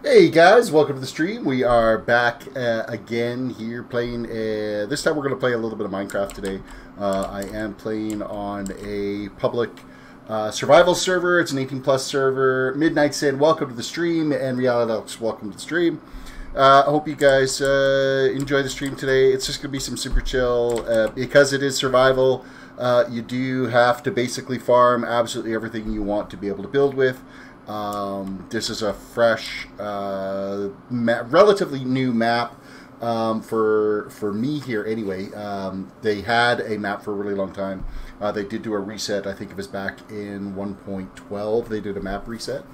Hey guys, welcome to the stream. We are back again here playing, this time we're going to play a little bit of Minecraft today. I am playing on a public survival server. It's an 18 plus server. Midnight Sin, welcome to the stream, and Reality, welcome to the stream. I hope you guys enjoy the stream today. It's just going to be some super chill. Because it is survival, you do have to basically farm absolutely everything you want to be able to build with. This is a fresh, relatively new map for me here anyway. They had a map for a really long time. They did do a reset. I think it was back in 1.12. They did a map reset.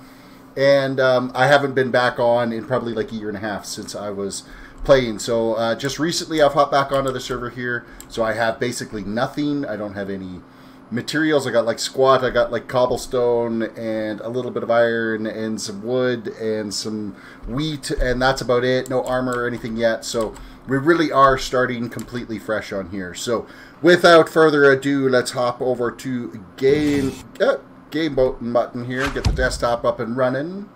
And I haven't been back on in probably like a year and a half since I was playing. So just recently I've hopped back onto the server here. So I have basically nothing. I don't have any materials. I got like squat, I got like cobblestone and a little bit of iron and some wood and some wheat, and that's about it. No armor or anything yet, so we really are starting completely fresh on here. So without further ado, let's hop over to game button here, get the desktop up and running.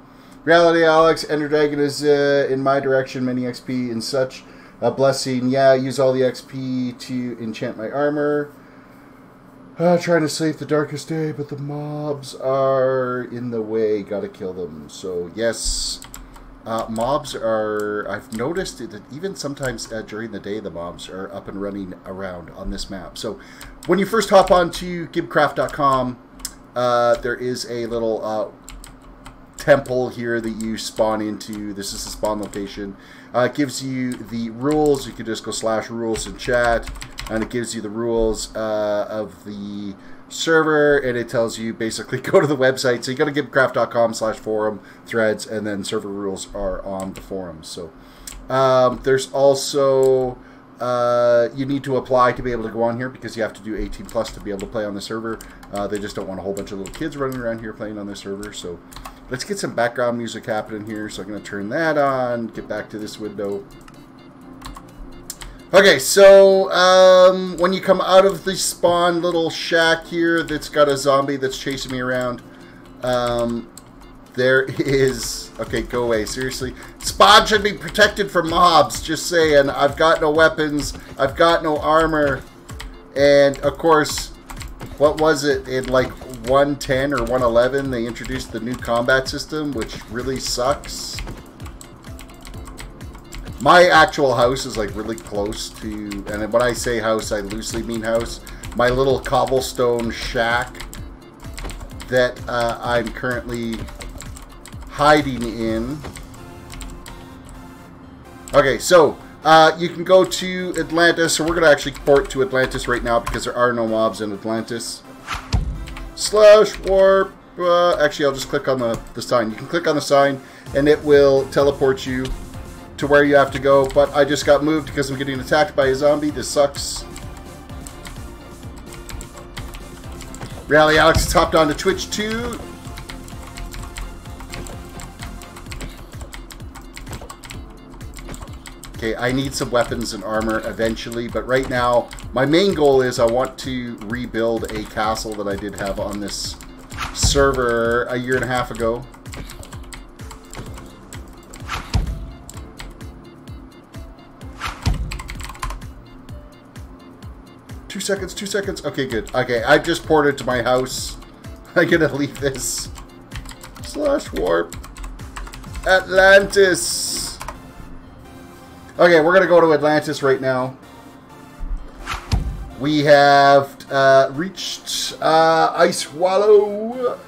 Reality Alex, Ender Dragon is in my direction, many XP and such. A blessing, yeah, use all the XP to enchant my armor. Trying to save the darkest day, but the mobs are in the way. Gotta kill them. So, yes, mobs are... I've noticed that even sometimes during the day, the mobs are up and running around on this map. So, when you first hop onto GiBcraft.com, there is a little temple here that you spawn into. This is the spawn location. It gives you the rules. You can just go /rules in chat. And it gives you the rules of the server, and it tells you basically go to the website. So you go to GiBcraft.com/forum threads, and then server rules are on the forums. So there's also you need to apply to be able to go on here because you have to do 18 plus to be able to play on the server. They just don't want a whole bunch of little kids running around here playing on the server. So let's get some background music happening here. So I'm going to turn that on. Get back to this window. Okay, so when you come out of the spawn little shack here that's got a zombie that's chasing me around, there is... Okay, go away, seriously. Spawn should be protected from mobs, just saying. I've got no weapons, I've got no armor, and of course, what was it, in like 110 or 111, they introduced the new combat system, which really sucks. My actual house is like really close to, and when I say house, I loosely mean house, my little cobblestone shack that I'm currently hiding in. Okay, so you can go to Atlantis, so we're going to actually port to Atlantis right now because there are no mobs in Atlantis. /warp, actually I'll just click on the sign. You can click on the sign and it will teleport you to where you have to go, but I just got moved because I'm getting attacked by a zombie. This sucks. Reality Alex has hopped on to Twitch too. Okay, I need some weapons and armor eventually, but right now my main goal is I want to rebuild a castle that I did have on this server a year and a half ago. Two seconds. Okay, good. Okay, I just ported to my house. I'm gonna leave this. /warp. Atlantis. Okay, we're gonna go to Atlantis right now. We have reached Ice Wallow.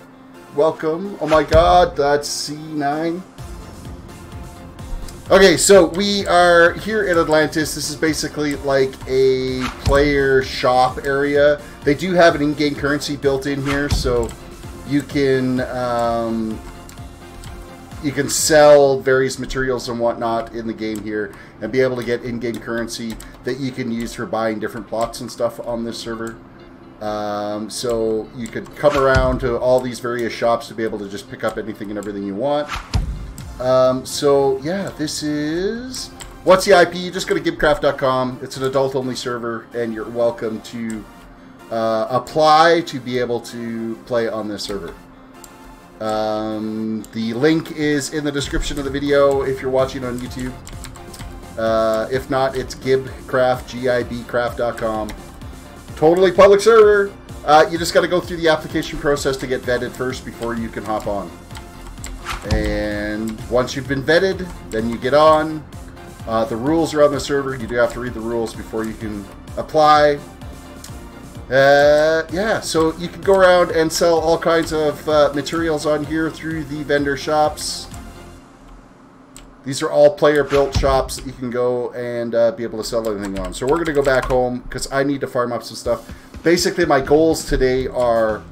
Welcome. Oh my god, that's C9. Okay, so we are here in Atlantis. This is basically like a player shop area. They do have an in-game currency built in here, so you can sell various materials and whatnot in the game here and be able to get in-game currency that you can use for buying different plots and stuff on this server. So you could come around to all these various shops to be able to just pick up anything and everything you want. So yeah, this is... What's the IP? You just go to GiBcraft.com. It's an adult-only server, and you're welcome to apply to be able to play on this server. The link is in the description of the video if you're watching on YouTube. If not, it's GiBcraft, GiBcraft.com. Totally public server. You just got to go through the application process to get vetted first before you can hop on. And once you've been vetted, then you get on. The rules are on the server. You do have to read the rules before you can apply. Yeah, so you can go around and sell all kinds of materials on here through the vendor shops. These are all player-built shops that you can go and be able to sell anything on. So we're going to go back home because I need to farm up some stuff. Basically, my goals today are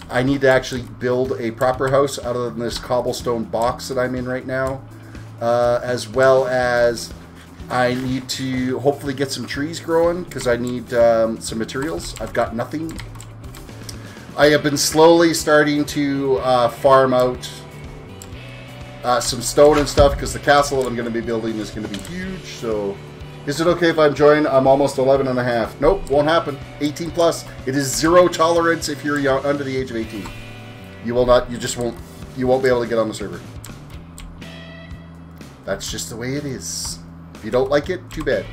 I need to actually build a proper house other than this cobblestone box that I'm in right now. As well as I need to hopefully get some trees growing because I need some materials. I've got nothing. I have been slowly starting to farm out some stone and stuff because the castle that I'm going to be building is going to be huge. So is it okay if I'm joined? I'm almost 11 and a half. Nope, won't happen. 18 plus. It is zero tolerance if you're young, under the age of 18. You will not, you just won't, you won't be able to get on the server. That's just the way it is. If you don't like it, too bad.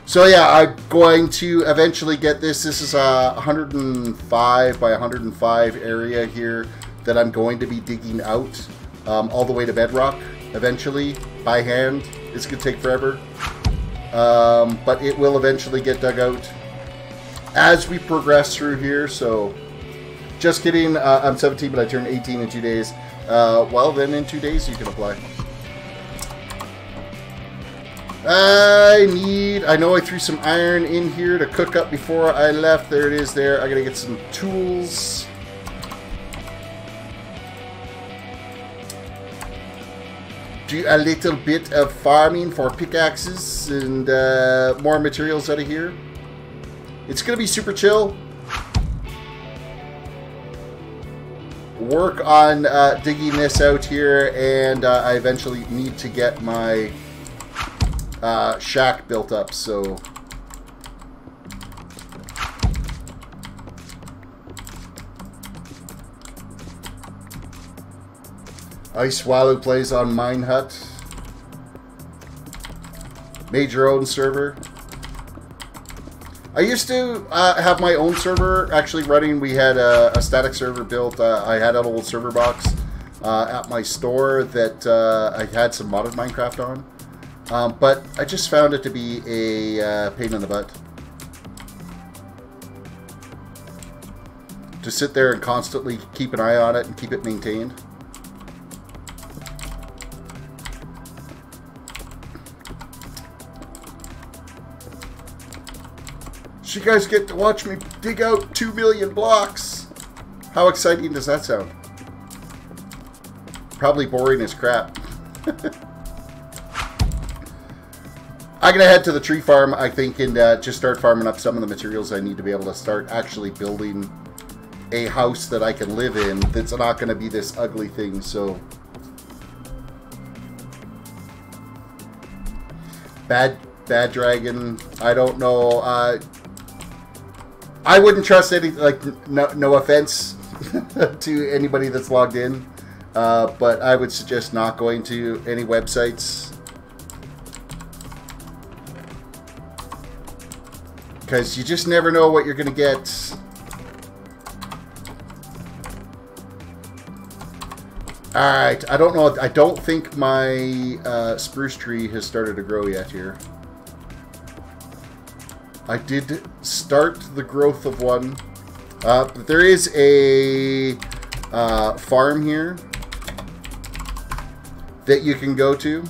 So yeah, I'm going to eventually get this. This is a 105 by 105 area here that I'm going to be digging out all the way to bedrock eventually by hand. It's going to take forever. But it will eventually get dug out as we progress through here. So just kidding. I'm 17, but I turned 18 in 2 days. Well, then in 2 days you can apply. I know I threw some iron in here to cook up before I left. There it is there. I gotta get some tools. Do a little bit of farming for pickaxes and more materials out of here. It's gonna be super chill. Work on digging this out here, and I eventually need to get my shack built up, so Ice Swallow plays on Mine Hut. Made your own server. I used to have my own server actually running. We had a static server built. I had an old server box at my store that I had some modded Minecraft on. But I just found it to be a pain in the butt. To sit there and constantly keep an eye on it and keep it maintained. So you guys get to watch me dig out 2 million blocks. How exciting does that sound? Probably boring as crap. I'm going to head to the tree farm, I think, and just start farming up some of the materials I need to be able to start actually building a house that I can live in that's not going to be this ugly thing, so... Bad dragon, I don't know. I wouldn't trust any, like, no offense to anybody that's logged in, but I would suggest not going to any websites. Because you just never know what you're going to get. Alright, I don't know. I don't think my spruce tree has started to grow yet here. I did start the growth of one. But there is a farm here that you can go to.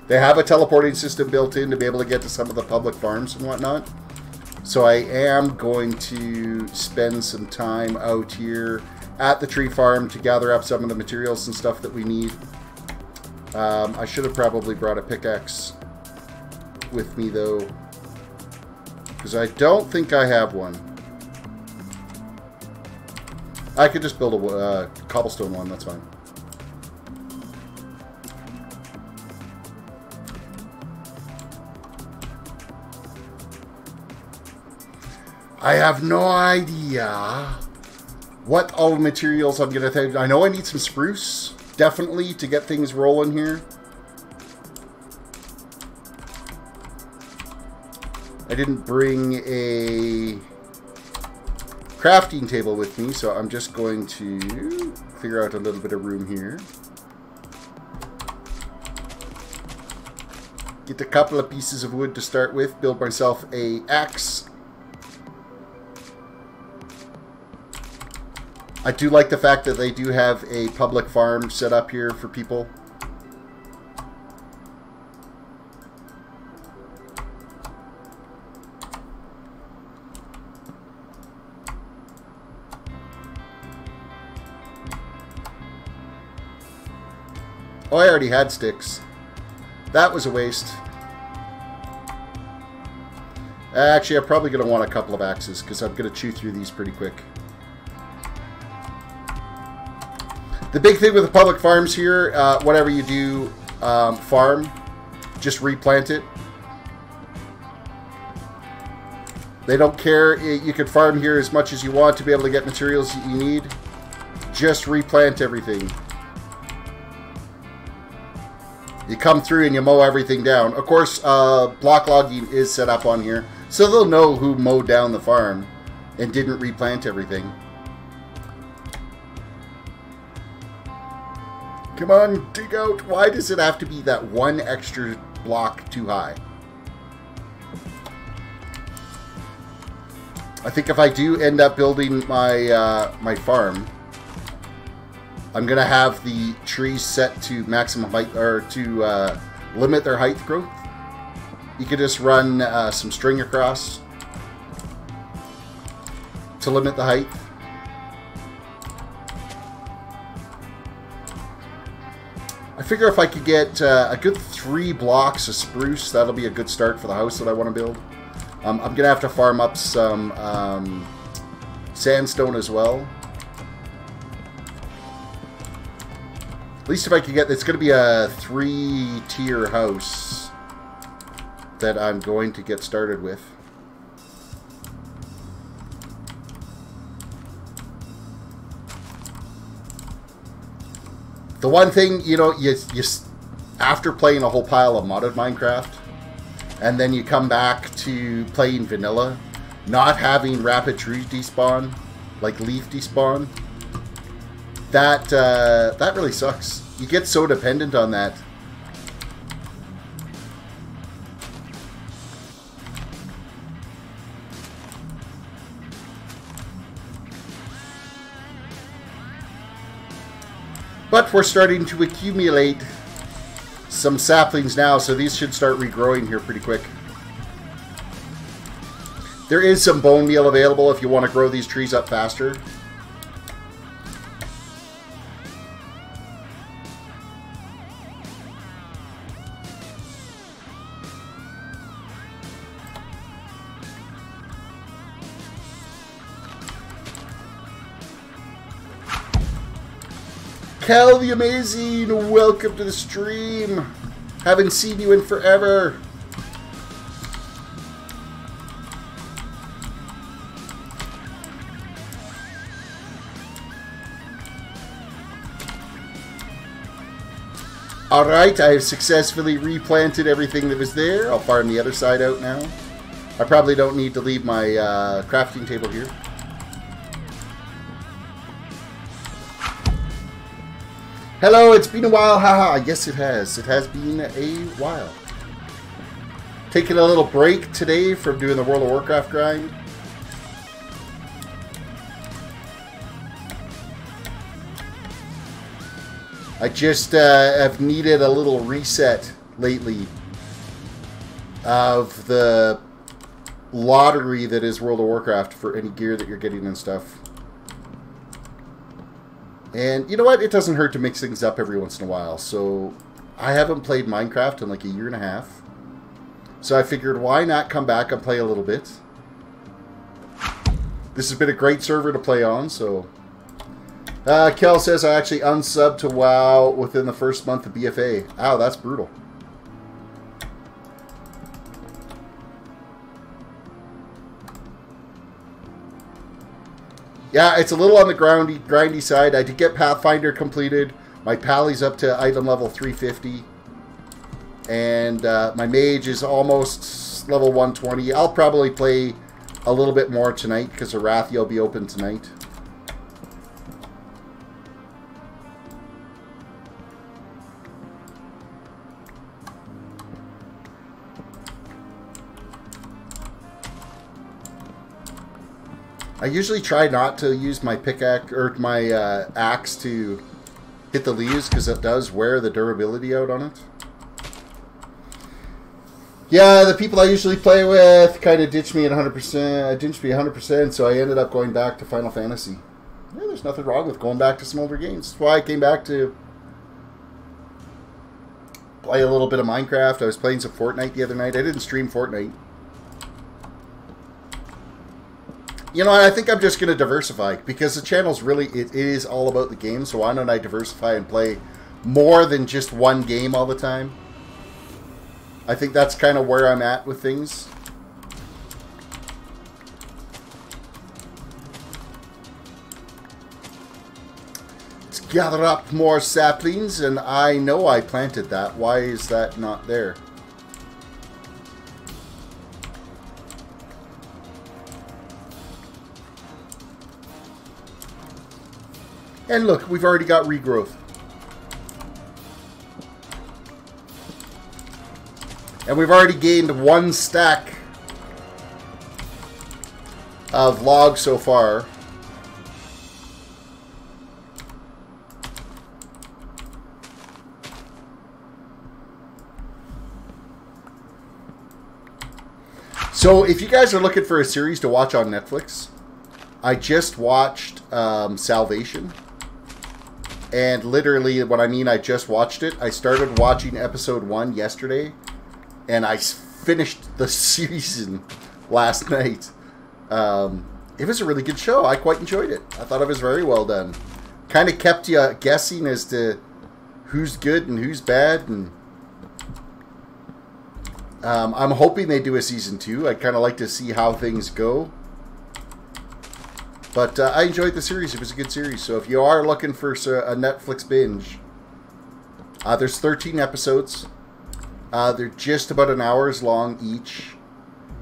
They have a teleporting system built in to be able to get to some of the public farms and whatnot. So I am going to spend some time out here at the tree farm to gather up some of the materials and stuff that we need. I should have probably brought a pickaxe with me though, because I don't think I have one. I could just build a cobblestone one, that's fine. I have no idea what all the materials I'm going to take. I know I need some spruce, definitely, to get things rolling here. I didn't bring a crafting table with me, so I'm just going to figure out a little bit of room here. Get a couple of pieces of wood to start with, build myself a axe. I do like the fact that they do have a public farm set up here for people. Oh, I already had sticks. That was a waste. Actually, I'm probably going to want a couple of axes because I'm going to chew through these pretty quick. The big thing with the public farms here, whatever you do farm, just replant it. They don't care. You can farm here as much as you want to be able to get materials that you need. Just replant everything. You come through and you mow everything down. Of course, block logging is set up on here, so they'll know who mowed down the farm and didn't replant everything. Come on, dig out. Why does it have to be that one extra block too high? I think if I do end up building my my farm, I'm going to have the trees set to maximum height, or to limit their height growth. You could just run some string across to limit the height. I figure if I could get a good 3 blocks of spruce, that'll be a good start for the house that I want to build. I'm going to have to farm up some sandstone as well. At least if I can get, it's going to be a 3-tier house that I'm going to get started with. The one thing, you know, you after playing a whole pile of modded Minecraft, and then you come back to playing vanilla, not having rapid tree despawn, like leaf despawn, that really sucks. You get so dependent on that. But we're starting to accumulate some saplings now, so these should start regrowing here pretty quick. There is some bone meal available if you want to grow these trees up faster. Cal the Amazing, welcome to the stream. Haven't seen you in forever. Alright, I have successfully replanted everything that was there. I'll farm the other side out now. I probably don't need to leave my crafting table here. Hello, it's been a while, haha. Yes, it has. It has been a while. Taking a little break today from doing the World of Warcraft grind. I just have needed a little reset lately of the lottery that is World of Warcraft for any gear that you're getting and stuff. And you know what? It doesn't hurt to mix things up every once in a while. So I haven't played Minecraft in like a year and a half. So I figured why not come back and play a little bit. This has been a great server to play on, so... Kel says I actually unsubbed to WoW within the first month of BFA. Ow, that's brutal. Yeah, it's a little on the grindy side. I did get Pathfinder completed. My Pally's up to item level 350. And my Mage is almost level 120. I'll probably play a little bit more tonight because Arathi will be open tonight. I usually try not to use my pickaxe or my axe to hit the leaves because it does wear the durability out on it. Yeah, the people I usually play with kind of ditched me at 100%. Ditched me 100%, so I ended up going back to Final Fantasy. Yeah, there's nothing wrong with going back to some older games. That's why I came back to play a little bit of Minecraft. I was playing some Fortnite the other night. I didn't stream Fortnite. You know, I think I'm just going to diversify because the channel's really, it is all about the game. So why don't I diversify and play more than just one game all the time? I think that's kind of where I'm at with things. Let's gather up more saplings, and I know I planted that. Why is that not there? And look, we've already got regrowth. And we've already gained 1 stack of logs so far. So if you guys are looking for a series to watch on Netflix, I just watched Salvation. And literally, what I mean, I just watched it. I started watching episode 1 yesterday. And I finished the season last night. It was a really good show. I quite enjoyed it. I thought it was very well done. Kind of kept you guessing as to who's good and who's bad. And I'm hoping they do a season 2. I'd kind of like to see how things go. But I enjoyed the series. It was a good series. So if you are looking for a Netflix binge, there's 13 episodes. They're just about an hour's long each.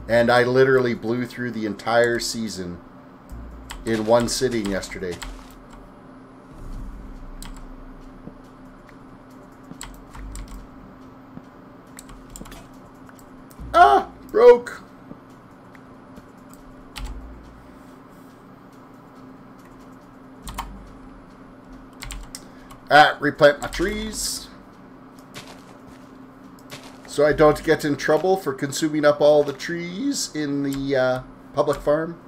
And I literally blew through the entire season in one sitting yesterday. Ah! Broke! Replant my trees. So I don't get in trouble for consuming up all the trees in the public farm.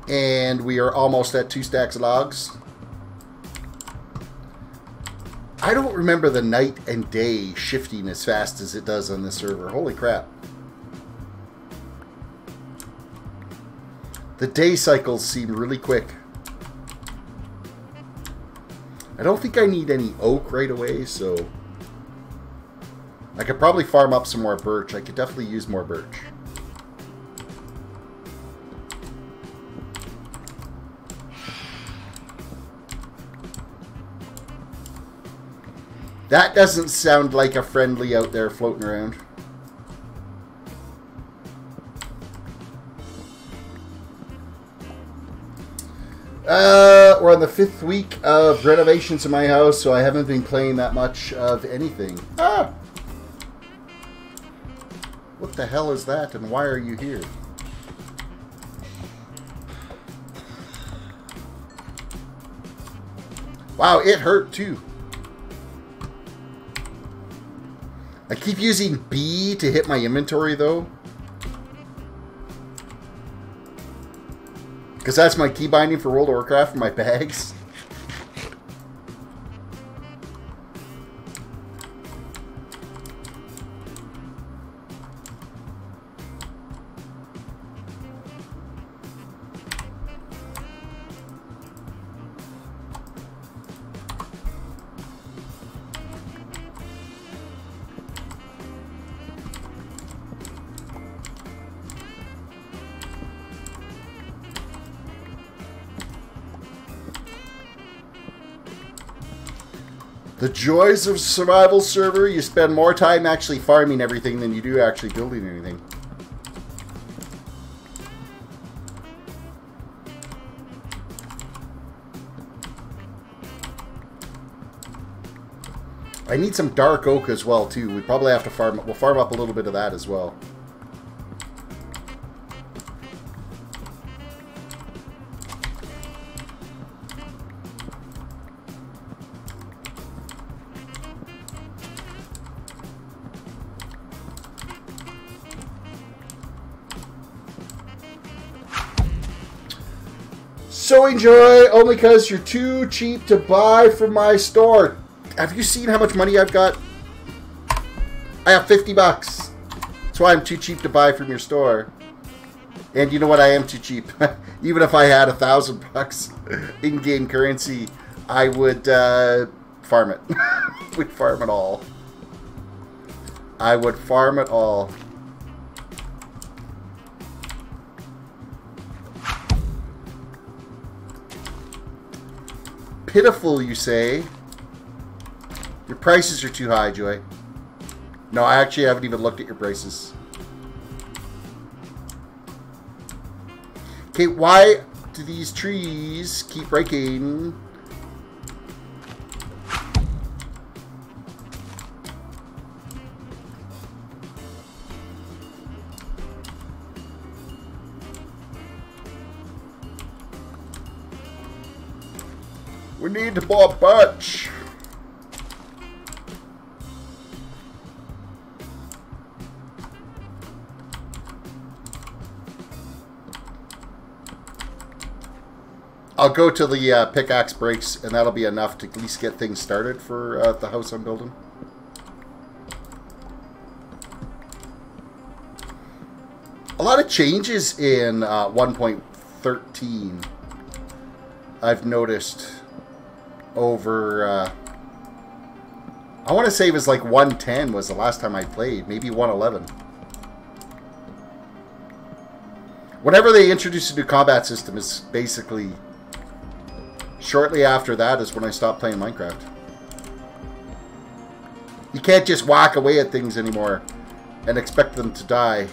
And we are almost at 2 stacks of logs. I don't remember the night and day shifting as fast as it does on this server. Holy crap. The day cycles seem really quick. I don't think I need any oak right away, so I could probably farm up some more birch. I could definitely use more birch. That doesn't sound like a friendly out there floating around. We're on the 5th week of renovations in my house, so I haven't been playing that much of anything. Ah! What the hell is that, and why are you here? Wow, it hurt too. I keep using B to hit my inventory though. Because that's my key binding for World of Warcraft for my bags. The joys of survival server, you spend more time actually farming everything than you do actually building anything. I need some dark oak as well too. We probably have to farm, we'll farm up a little bit of that as well. So enjoy, only because you're too cheap to buy from my store. Have you seen how much money I've got? I have 50 bucks. That's why I'm too cheap to buy from your store. And you know what? I am too cheap. Even if I had 1,000 bucks in-game currency, I would farm it. We'd farm it all. I would farm it all. Pitiful, you say? Your prices are too high, Joy. No, I actually haven't even looked at your prices. Okay, why do these trees keep breaking? We need to buy a bunch. I'll go till the pickaxe breaks, and that'll be enough to at least get things started for the house I'm building. A lot of changes in 1.13 I've noticed over... I want to say it was like 110 was the last time I played, maybe 111. Whenever they introduce a new combat system, is basically shortly after that is when I stopped playing Minecraft. You can't just whack away at things anymore and expect them to die.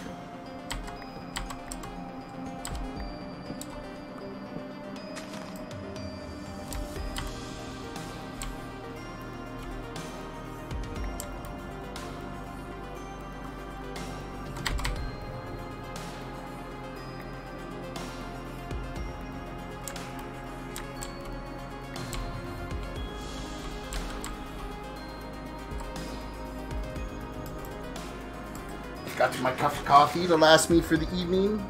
Got my cup of coffee to last me for the evening.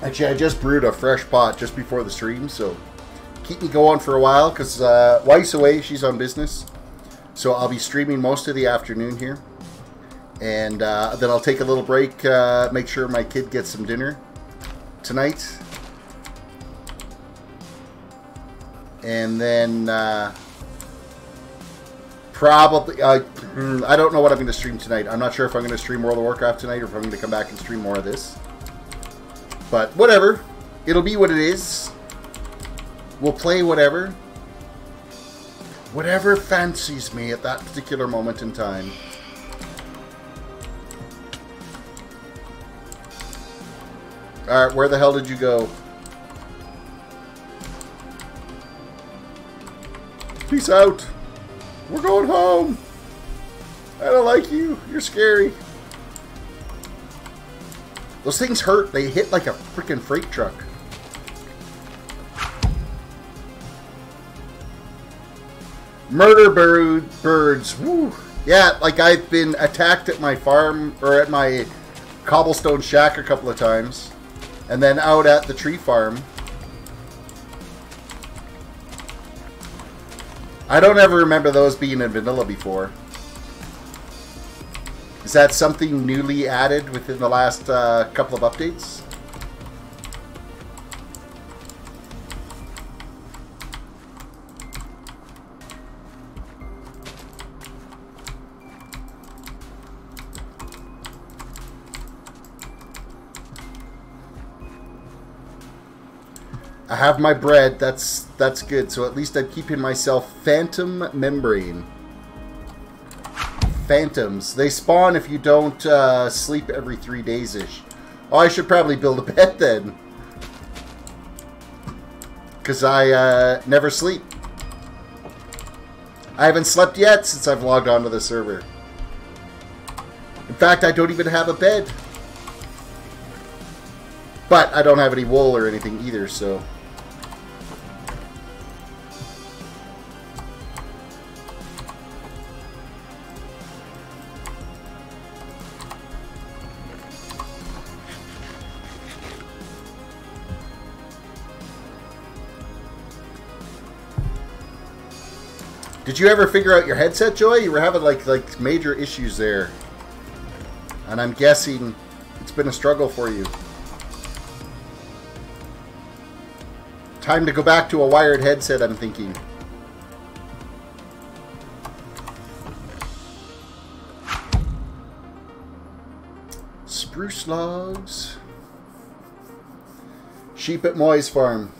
Actually, I just brewed a fresh pot just before the stream, so keep me going for a while, because wife's away, she's on business. So I'll be streaming most of the afternoon here. And then I'll take a little break, make sure my kid gets some dinner tonight. And then... probably, I don't know what I'm going to stream tonight. I'm not sure if I'm going to stream World of Warcraft tonight or if I'm going to come back and stream more of this. But whatever. It'll be what it is. We'll play whatever. Whatever fancies me at that particular moment in time. Alright, where the hell did you go? Peace out. We're going home. I don't like you. You're scary. Those things hurt. They hit like a freaking freight truck. Murder birds. Woo. Yeah, like I've been attacked at my farm or at my cobblestone shack a couple of times. And then out at the tree farm. I don't ever remember those being in vanilla before. Is that something newly added within the last couple of updates? I have my bread. That's good. So at least I'm keeping myself phantom membrane. Phantoms. They spawn if you don't sleep every 3 days-ish. Oh, I should probably build a bed then. Because I never sleep. I haven't slept yet since I've logged onto the server. In fact, I don't even have a bed. But I don't have any wool or anything either, so... Did you ever figure out your headset, Joy? You were having like major issues there. And I'm guessing it's been a struggle for you. Time to go back to a wired headset, I'm thinking. Spruce logs. Sheep at Moy's farm.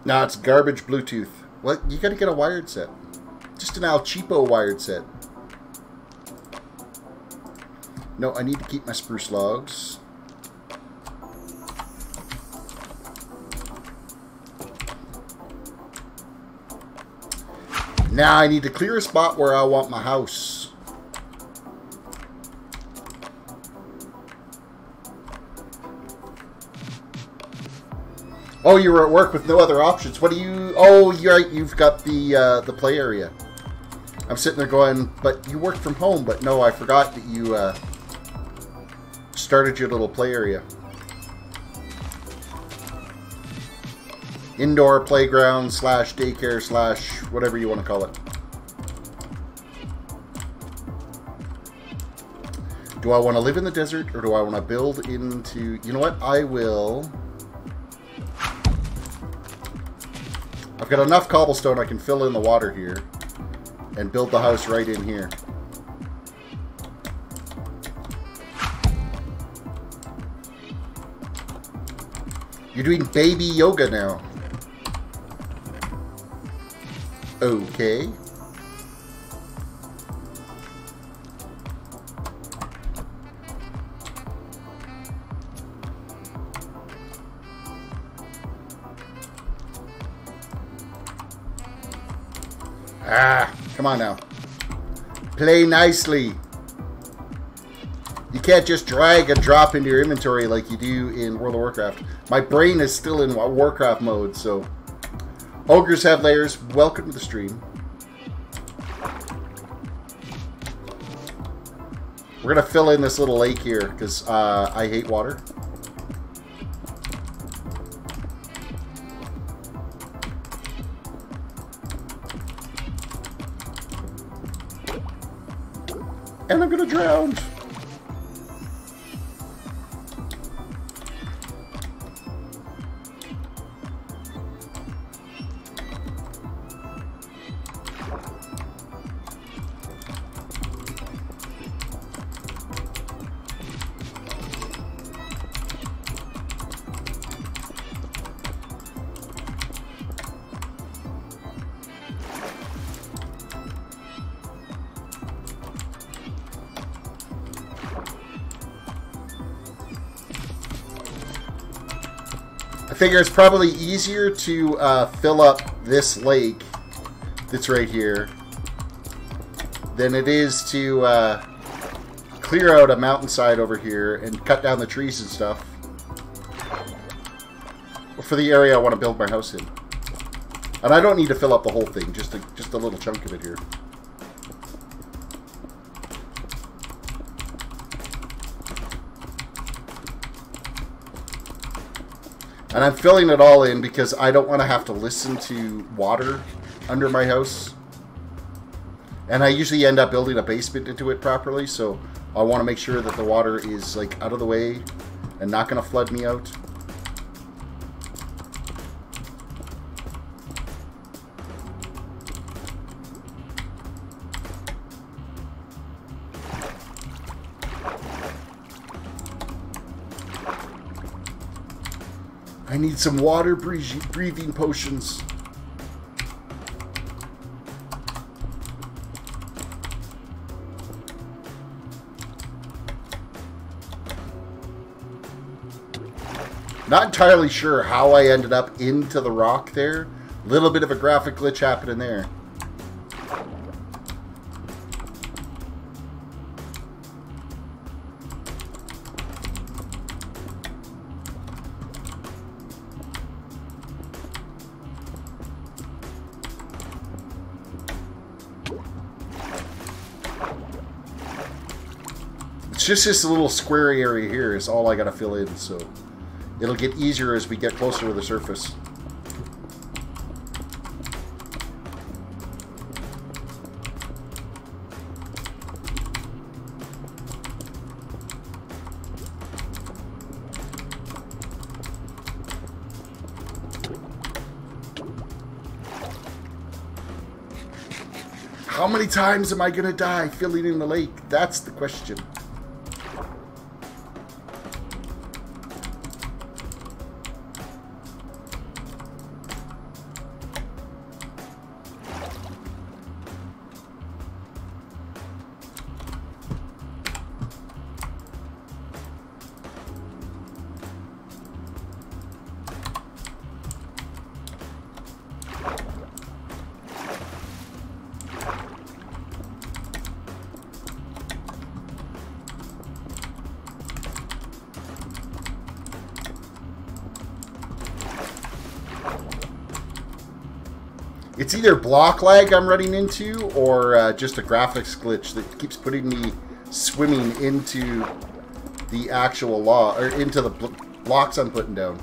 Nah, it's garbage Bluetooth. What? You gotta get a wired set. Just an Al Cheapo wired set. No, I need to keep my spruce logs. Now I need to clear a spot where I want my house. Oh, you were at work with no other options. What do you... Oh, you're right. You've got the play area. I'm sitting there going, but you work from home. But no, I forgot that you started your little play area. Indoor playground / daycare / whatever you want to call it. Do I want to live in the desert or do I want to build into... You know what? I will... I've got enough cobblestone I can fill in the water here and build the house right in here. You're doing baby yoga now. Okay. Ah, come on now. Play nicely. You can't just drag and drop into your inventory like you do in World of Warcraft. My brain is still in Warcraft mode, so... Ogres have layers. Welcome to the stream. We're going to fill in this little lake here, because I hate water. And I'm going to drown. I figure it's probably easier to fill up this lake that's right here than it is to clear out a mountainside over here and cut down the trees and stuff for the area I want to build my house in. And I don't need to fill up the whole thing, just a little chunk of it here. And I'm filling it all in because I don't want to have to listen to water under my house. And I usually end up building a basement into it properly, so I want to make sure that the water is like out of the way and not going to flood me out. I need some water breathing potions. Not entirely sure how I ended up into the rock there. Little bit of a graphic glitch happening there. It's just this little square area here is all I gotta fill in, so it'll get easier as we get closer to the surface. How many times am I gonna die filling in the lake? That's the question. It's either block lag I'm running into or just a graphics glitch that keeps putting me swimming into the actual or into the blocks I'm putting down.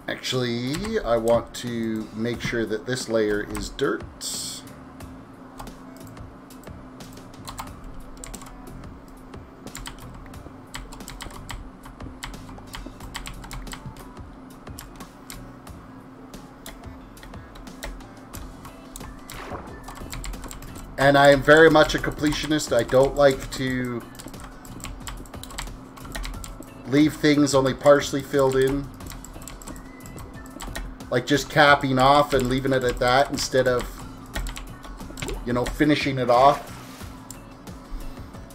Actually, I want to make sure that this layer is dirt. And I am very much a completionist. I don't like to leave things only partially filled in. Like just capping off and leaving it at that instead of, you know, finishing it off.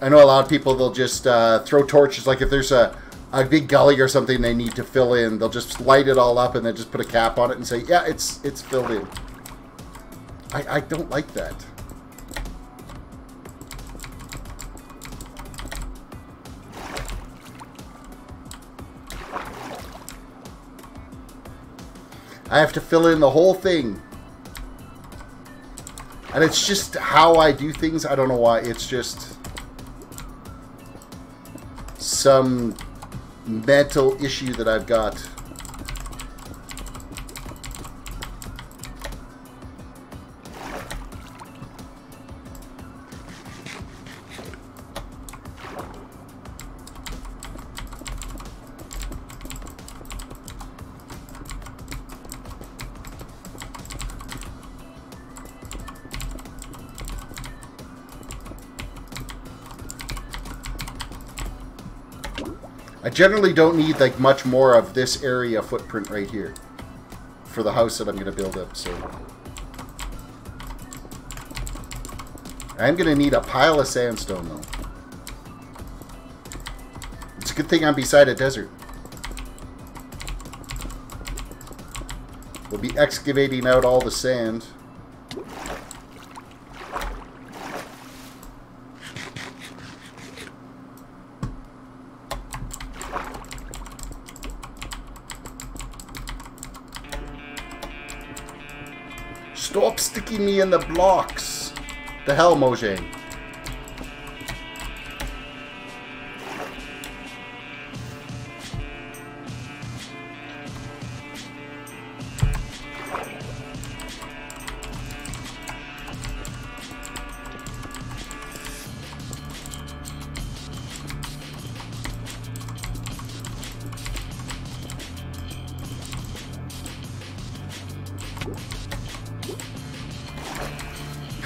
I know a lot of people, they'll just throw torches. Like if there's a big gully or something they need to fill in, they'll just light it all up and then just put a cap on it and say, yeah, it's filled in. I don't like that. I have to fill in the whole thing. And it's just how I do things. I don't know why. It's just some mental issue that I've got. I generally don't need like much more of this area footprint right here for the house that I'm going to build up. So I'm going to need a pile of sandstone though. It's a good thing I'm beside a desert. We'll be excavating out all the sand. Stop sticking me in the blocks. The hell, Mojang.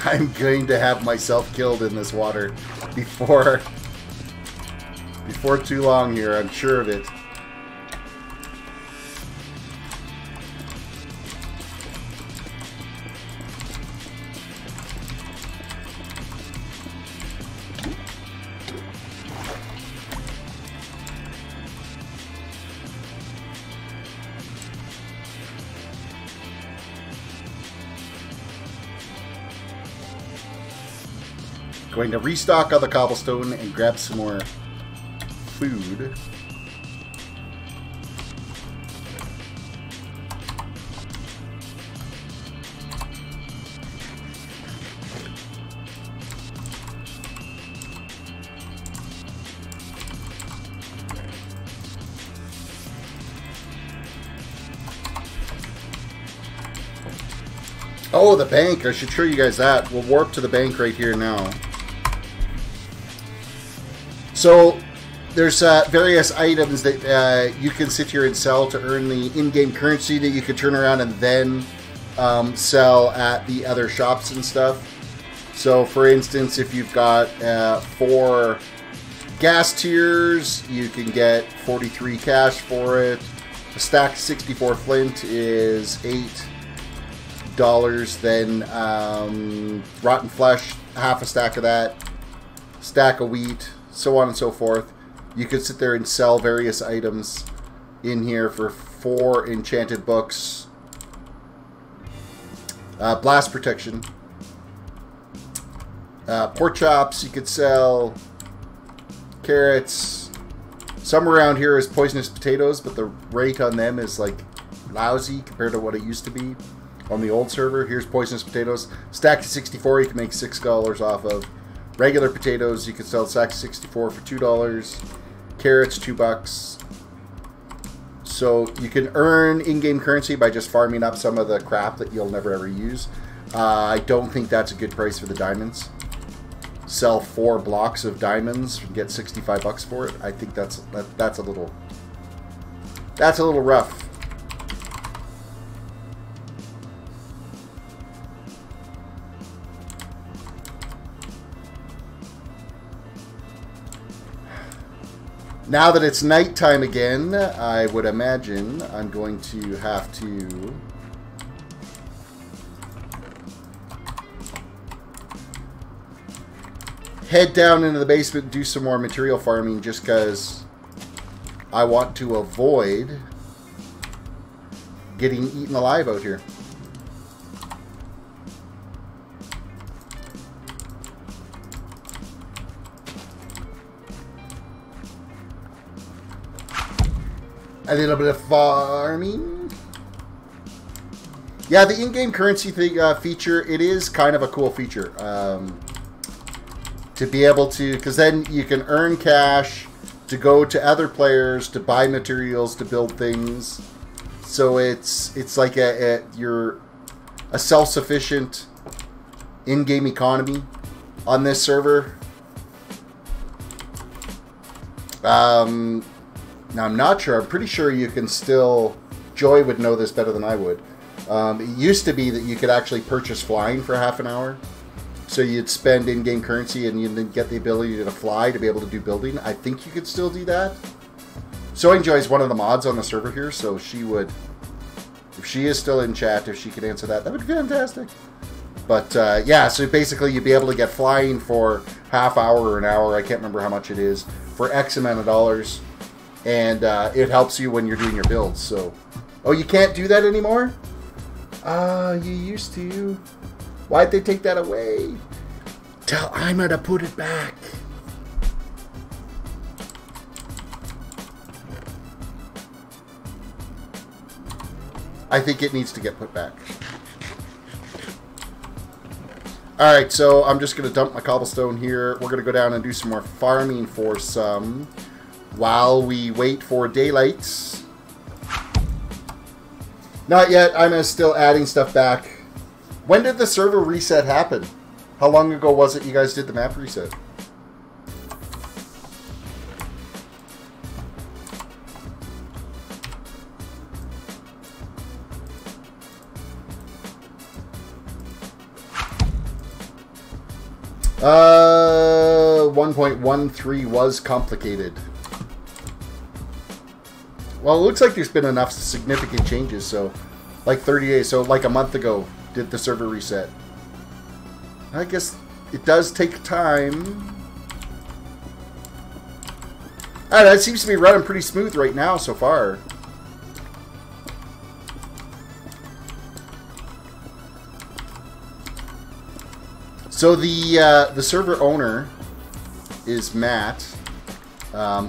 I'm going to have myself killed in this water before too long here, I'm sure of it. Going to restock on the cobblestone and grab some more food. Oh, the bank. I should show you guys that. We'll warp to the bank right here now. So, there's various items that you can sit here and sell to earn the in-game currency that you could turn around and then sell at the other shops and stuff. So, for instance, if you've got 4 gas tiers, you can get 43 cash for it. A stack of 64 flint is $8. Then rotten flesh, half a stack of that. Stack of wheat. So on and so forth. You could sit there and sell various items in here for 4 enchanted books. Blast protection. Pork chops you could sell. Carrots. Some around here is poisonous potatoes, but the rate on them is like lousy compared to what it used to be on the old server. Here's poisonous potatoes. Stack of 64 you can make $6 off of. Regular potatoes, you can sell sack 64 for $2. Carrots, $2. So you can earn in-game currency by just farming up some of the crap that you'll never ever use. I don't think that's a good price for the diamonds. Sell 4 blocks of diamonds and get $65 for it. I think that's a little rough. Now that it's nighttime again, I would imagine I'm going to have to head down into the basement and do some more material farming just because I want to avoid getting eaten alive out here. A little bit of farming. Yeah, the in-game currency thing, feature, it is kind of a cool feature. To be able to, because then you can earn cash to go to other players to buy materials to build things. So it's like you're a self-sufficient in-game economy on this server. Now, I'm not sure. I'm pretty sure you can still... Joy would know this better than I would. It used to be that you could actually purchase flying for half an hour. So you'd spend in-game currency and you'd then get the ability to fly to be able to do building. I think you could still do that. So Joy is one of the mods on the server here, so she would... If she is still in chat, if she could answer that, that would be fantastic. But, yeah, so basically you'd be able to get flying for half hour or an hour. I can't remember how much it is. For X amount of dollars. And it helps you when you're doing your builds. So, oh, you can't do that anymore? You used to. Why'd they take that away? I'm gonna put it back. I think it needs to get put back. Alright, so I'm just going to dump my cobblestone here. We're going to go down and do some more farming for some while we wait for daylight. Not yet. I'm still adding stuff back. When did the server reset happen? How long ago was it you guys did the map reset? Uh, 1.13 was complicated. Well, it looks like there's been enough significant changes, so like 30 days, so like a month ago did the server reset. I guess it does take time. Alright, that seems to be running pretty smooth right now so far. So the server owner is Matt.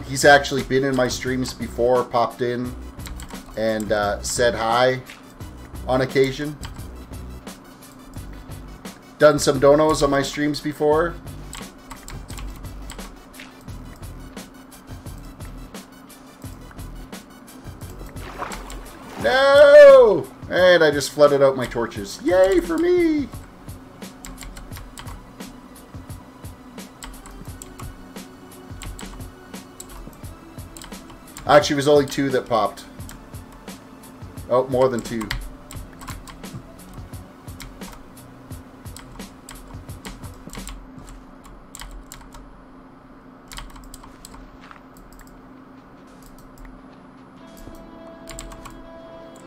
He's actually been in my streams before, popped in, and said hi on occasion. Done some donos on my streams before. No! And I just flooded out my torches. Yay for me! Actually, it was only 2 that popped. Oh, more than 2.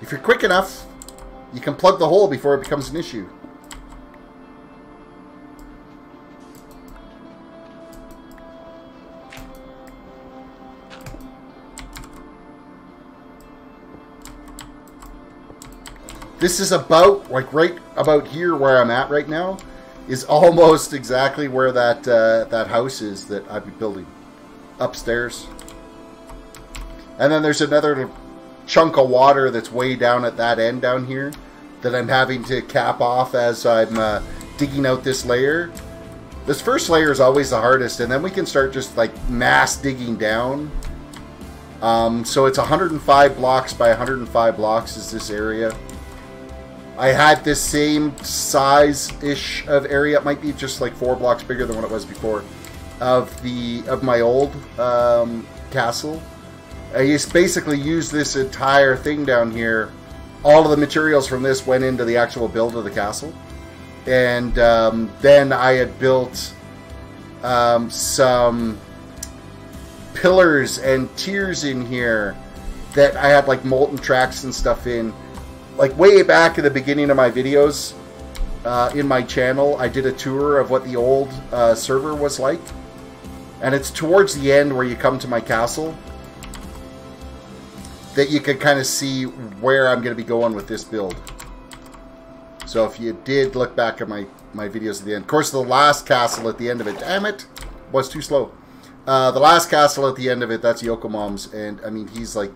If you're quick enough, you can plug the hole before it becomes an issue. This is about, like, right about here where I'm at right now, is almost exactly where that that house is that I'd be building. Upstairs. And then there's another chunk of water that's way down at that end down here that I'm having to cap off as I'm digging out this layer. This first layer is always the hardest, and then we can start just, like, mass digging down. So it's 105 blocks by 105 blocks is this area. I had this same size-ish of area. It might be just like 4 blocks bigger than what it was before of my old castle. I just basically used this entire thing down here. All of the materials from this went into the actual build of the castle, and then I had built some pillars and tiers in here that I had like molten tracks and stuff in. Like way back in the beginning of my videos in my channel, I did a tour of what the old server was like. And it's towards the end where you come to my castle that you can kind of see where I'm going to be going with this build. So if you did look back at my videos at the end. Of course, the last castle at the end of it, damn it, was too slow. The last castle at the end of it, that's Yokomom's. And, I mean, he's like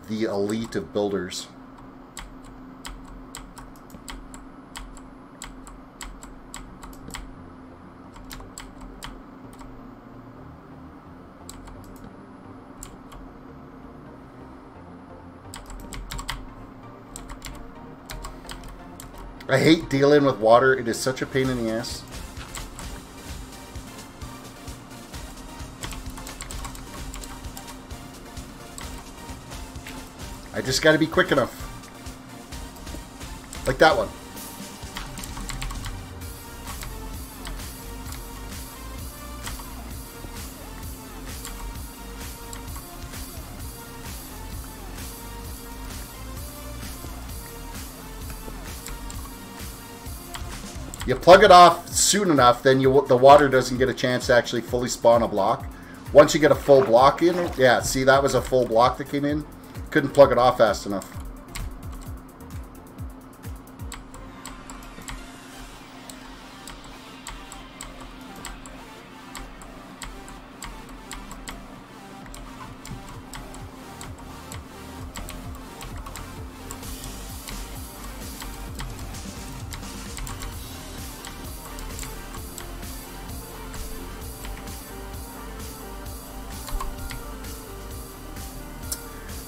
the elite of builders. I hate dealing with water. It is such a pain in the ass. I just got to be quick enough. Like that one. You plug it off soon enough, then the water doesn't get a chance to actually fully spawn a block. Once you get a full block in, yeah, see, that was a full block that came in. Couldn't plug it off fast enough.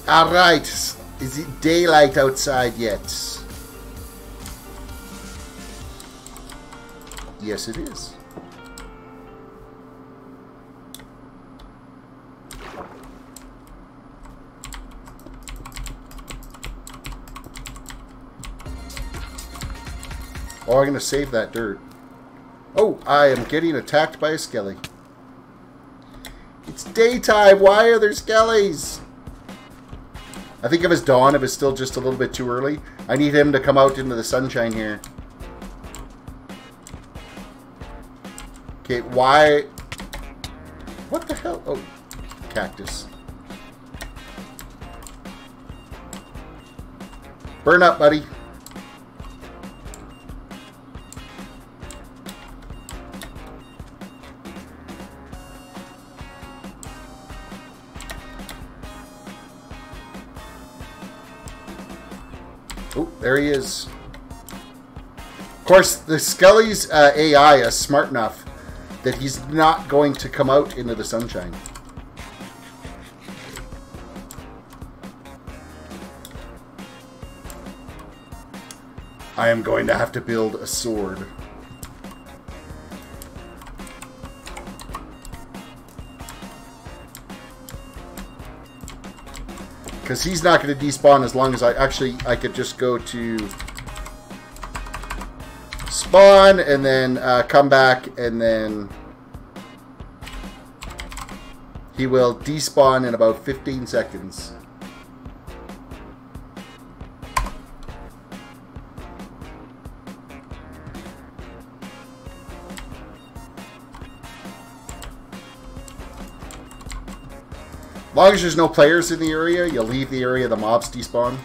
Alright. Is it daylight outside yet? Yes, it is. Oh, I'm going to save that dirt. Oh, I am getting attacked by a skelly. It's daytime. Why are there skellies? I think it was dawn. It was still just a little bit too early. I need him to come out into the sunshine here. Okay, why? What the hell? Oh, cactus. Burn up, buddy. Oh, there he is. Of course, the Skelly's AI is smart enough that he's not going to come out into the sunshine. I am going to have to build a sword. Because he's not going to despawn as long as I could just go to spawn and then come back, and then he will despawn in about 15 seconds. As long as there's no players in the area, you'll leave the area the mobs despawn.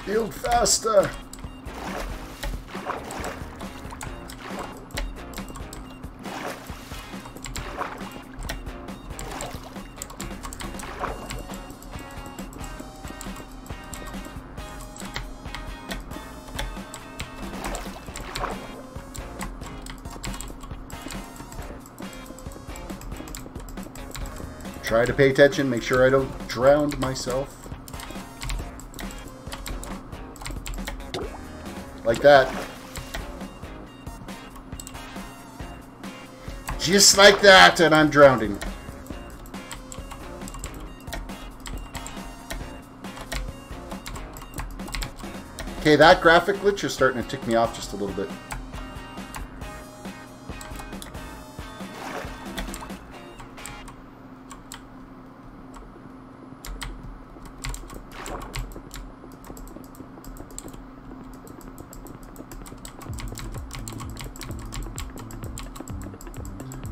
Build faster! Try to pay attention, make sure I don't drown myself. Like that. Just like that, and I'm drowning. Okay, that graphic glitch is starting to tick me off just a little bit.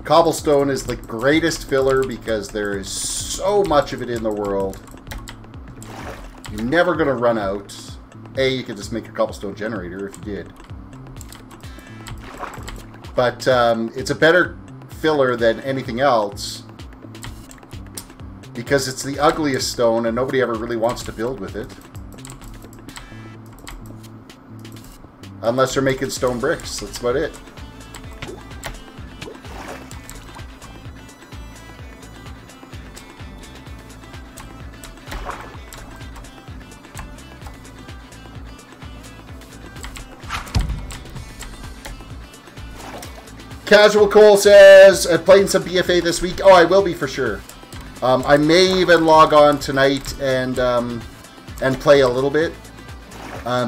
Cobblestone is the greatest filler because there is so much of it in the world. You're never going to run out. You could just make a cobblestone generator if you did. But it's a better filler than anything else because it's the ugliest stone and nobody ever really wants to build with it. Unless they're making stone bricks. That's about it. Casual Cole says, playing some BFA this week. Oh, I will be for sure. I may even log on tonight and play a little bit.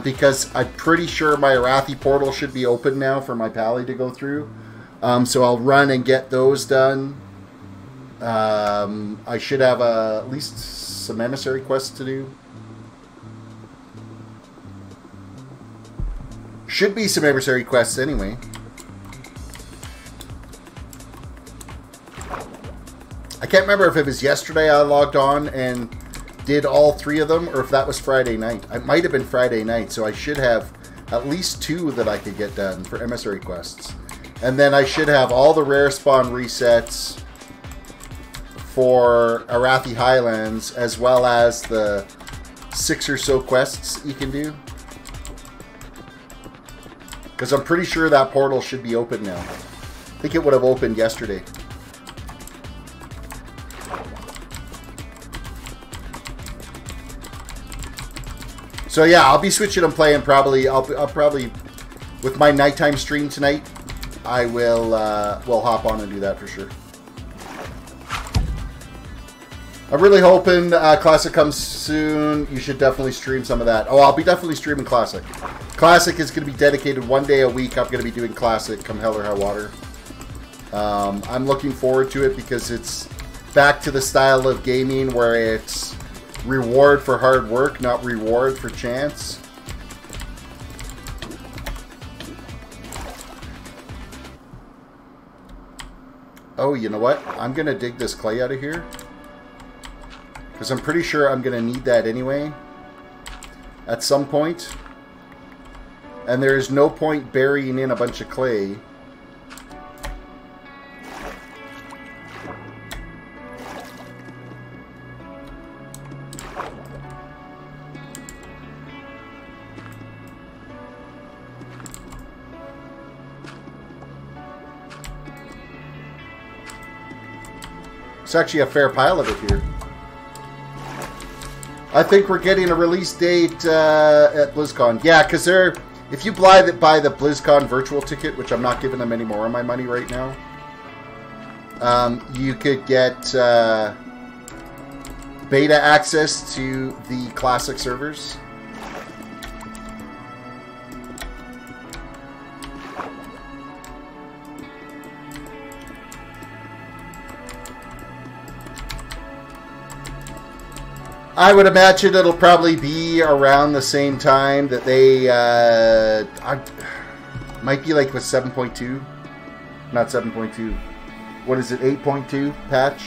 Because I'm pretty sure my Arathi portal should be open now for my Pally to go through. So I'll run and get those done. I should have at least some emissary quests to do. Should be some emissary quests anyway. I can't remember if it was yesterday I logged on and did all 3 of them, or if that was Friday night. It might have been Friday night, so I should have at least 2 that I could get done for emissary quests. And then I should have all the rare spawn resets for Arathi Highlands, as well as the 6 or so quests you can do. Because I'm pretty sure that portal should be open now. I think it would have opened yesterday. So yeah, I'll be switching and playing probably. I'll probably, with my nighttime stream tonight, I will hop on and do that for sure. I'm really hoping Classic comes soon. You should definitely stream some of that. Oh, I'll be definitely streaming Classic. Classic is going to be dedicated 1 day a week. I'm going to be doing Classic come hell or high water. I'm looking forward to it because it's back to the style of gaming where it's reward for hard work, not reward for chance. Oh, you know what? I'm going to dig this clay out of here. Because I'm pretty sure I'm going to need that anyway. At some point. And there is no point burying in a bunch of clay. It's actually a fair pile of it here. I think we're getting a release date at BlizzCon. Yeah, because if you buy the BlizzCon virtual ticket, which I'm not giving them any more of my money right now, you could get beta access to the Classic servers. I would imagine it'll probably be around the same time that they might be like with 7.2, not 7.2. What is it? 8.2 patch.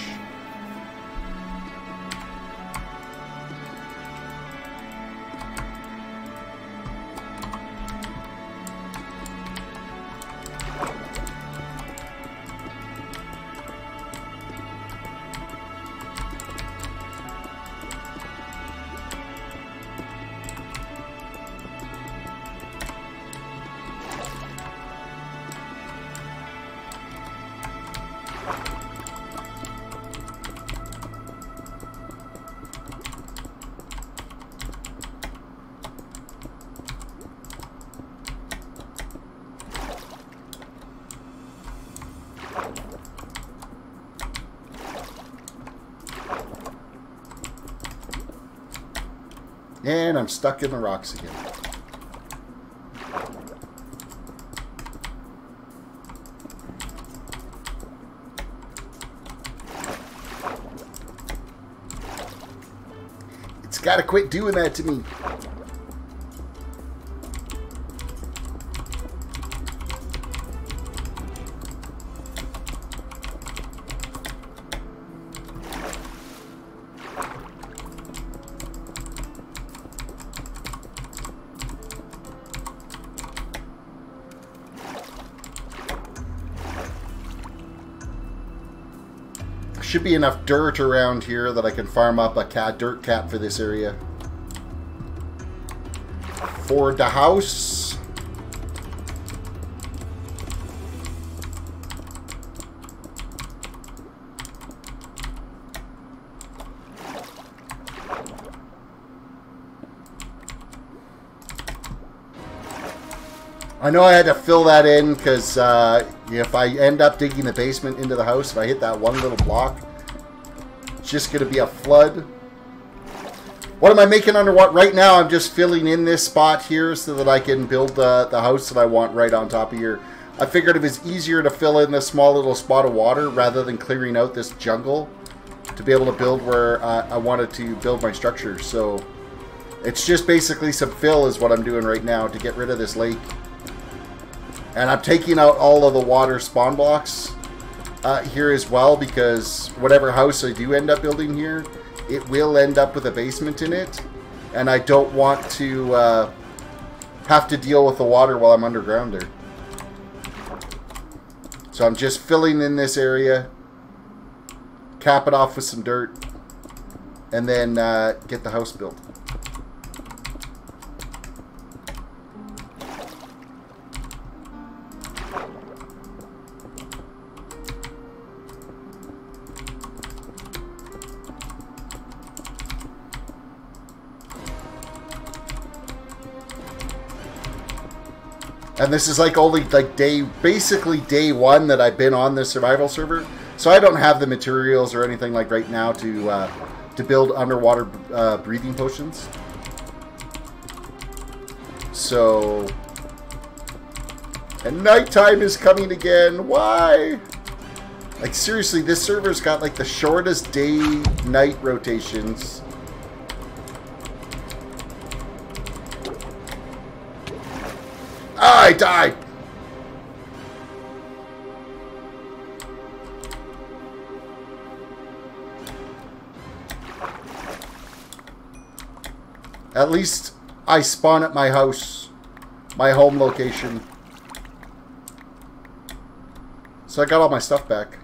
And I'm stuck in the rocks again. It's gotta quit doing that to me. Should be enough dirt around here that I can farm up a dirt cap for this area. For the house. I know I had to fill that in because if I end up digging the basement into the house, if I hit that one little block, just going to be a flood. What am I making underwater? Right now, I'm just filling in this spot here so that I can build the house that I want right on top of here. I figured it was easier to fill in this small little spot of water rather than clearing out this jungle to be able to build where I wanted to build my structure. So it's just basically some fill is what I'm doing right now to get rid of this lake. And I'm taking out all of the water spawn blocks here as well, because whatever house I do end up building here, it will end up with a basement in it, and I don't want to have to deal with the water while I'm underground there. So I'm just filling in this area, cap it off with some dirt, and then get the house built. And this is like only like basically day one that I've been on this survival server, so I don't have the materials or anything like right now to build underwater breathing potions. So, and nighttime is coming again. Why? Like seriously, this server's got like the shortest day-night rotations. I died! At least I spawn at my house, my home location. So I got all my stuff back.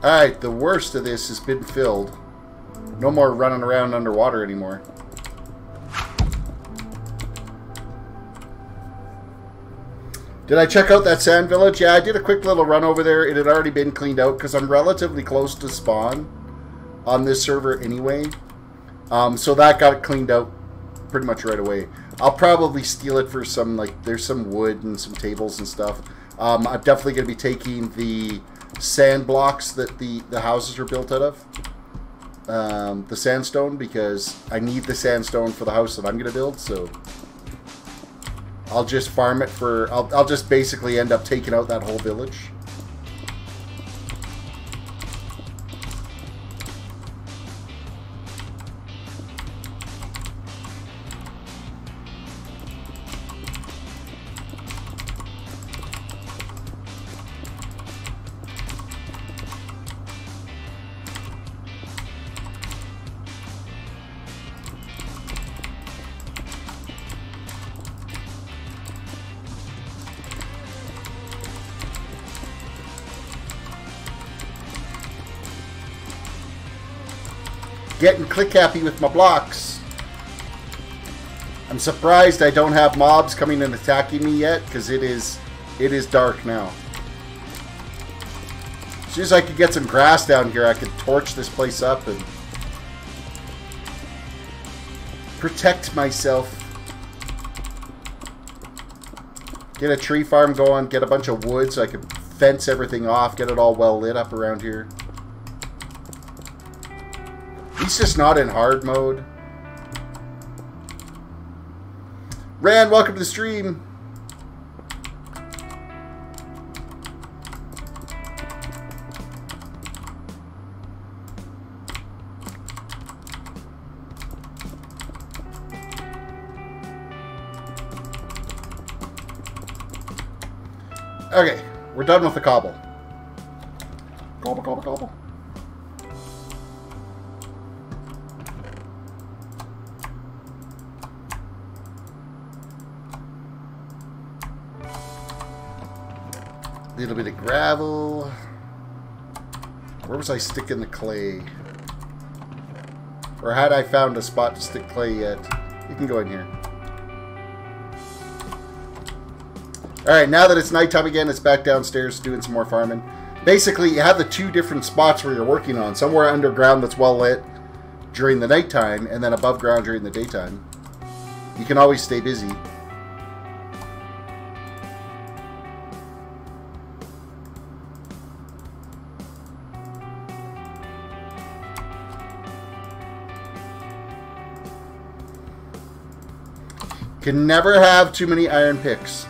Alright, the worst of this has been filled. No more running around underwater anymore. Did I check out that sand village? Yeah, I did a quick little run over there. It had already been cleaned out because I'm relatively close to spawn on this server anyway. So that got cleaned out pretty much right away. I'll probably steal it for some, like, there's some wood and some tables and stuff. I'm definitely going to be taking the sand blocks that the houses are built out of. The sandstone, because I need the sandstone for the house that I'm going to build, so I'll just farm it for... I'll just basically end up taking out that whole village. Getting click happy with my blocks. I'm surprised I don't have mobs coming and attacking me yet, because it is dark now. As soon as I could get some grass down here, I could torch this place up and protect myself. Get a tree farm going, get a bunch of wood so I could fence everything off, get it all well lit up around here. He's just not in hard mode. Rand, welcome to the stream. Okay, we're done with the cobble. Cobble. gobble, gobble. Little bit of gravel. Where was I sticking the clay? Or had I found a spot to stick clay yet? You can go in here. Alright, now that it's nighttime again, it's back downstairs doing some more farming. Basically, you have the two different spots where you're working on. Somewhere underground that's well lit during the nighttime, and then above ground during the daytime. You can always stay busy. Can never have too many iron picks.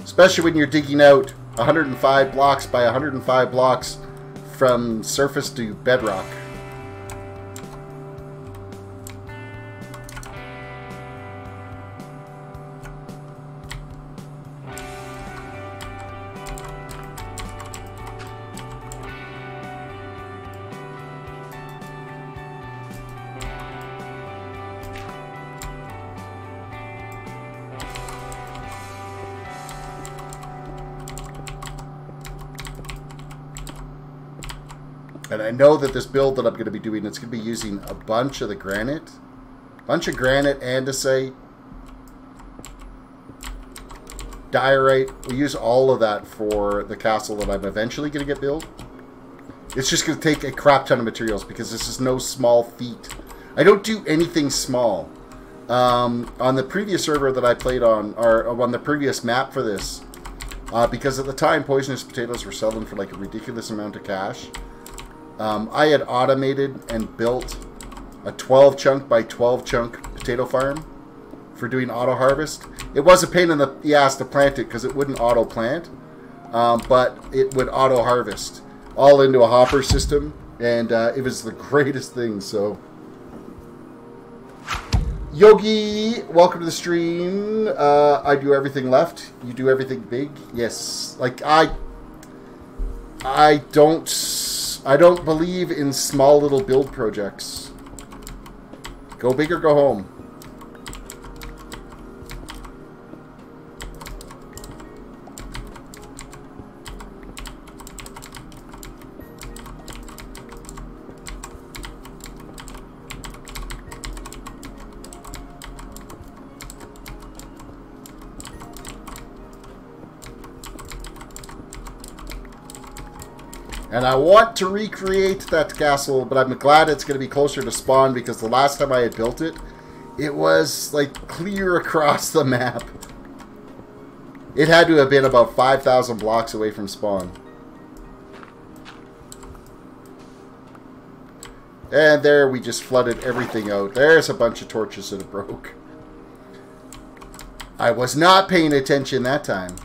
Especially when you're digging out 105 blocks by 105 blocks from surface to bedrock. And I know that this build that I'm going to be doing, it's going to be using a bunch of the granite. Bunch of granite, andesite, diorite. We use all of that for the castle that I'm eventually going to get built. It's just going to take a crap ton of materials because this is no small feat. I don't do anything small. On the previous server that I played on, or on the previous map for this, because at the time poisonous potatoes were selling for like a ridiculous amount of cash. I had automated and built a 12 chunk by 12 chunk potato farm for doing auto harvest. It was a pain in the ass to plant it because it wouldn't auto plant, but it would auto harvest all into a hopper system, and it was the greatest thing. So, Yogi, welcome to the stream. I do everything left. You do everything big. Yes, like I don't believe in small little build projects. Go big or go home. And I want to recreate that castle, but I'm glad it's going to be closer to spawn because the last time I had built it, it was like clear across the map. It had to have been about 5,000 blocks away from spawn. And there we just flooded everything out. There's a bunch of torches that broke. I was not paying attention that time.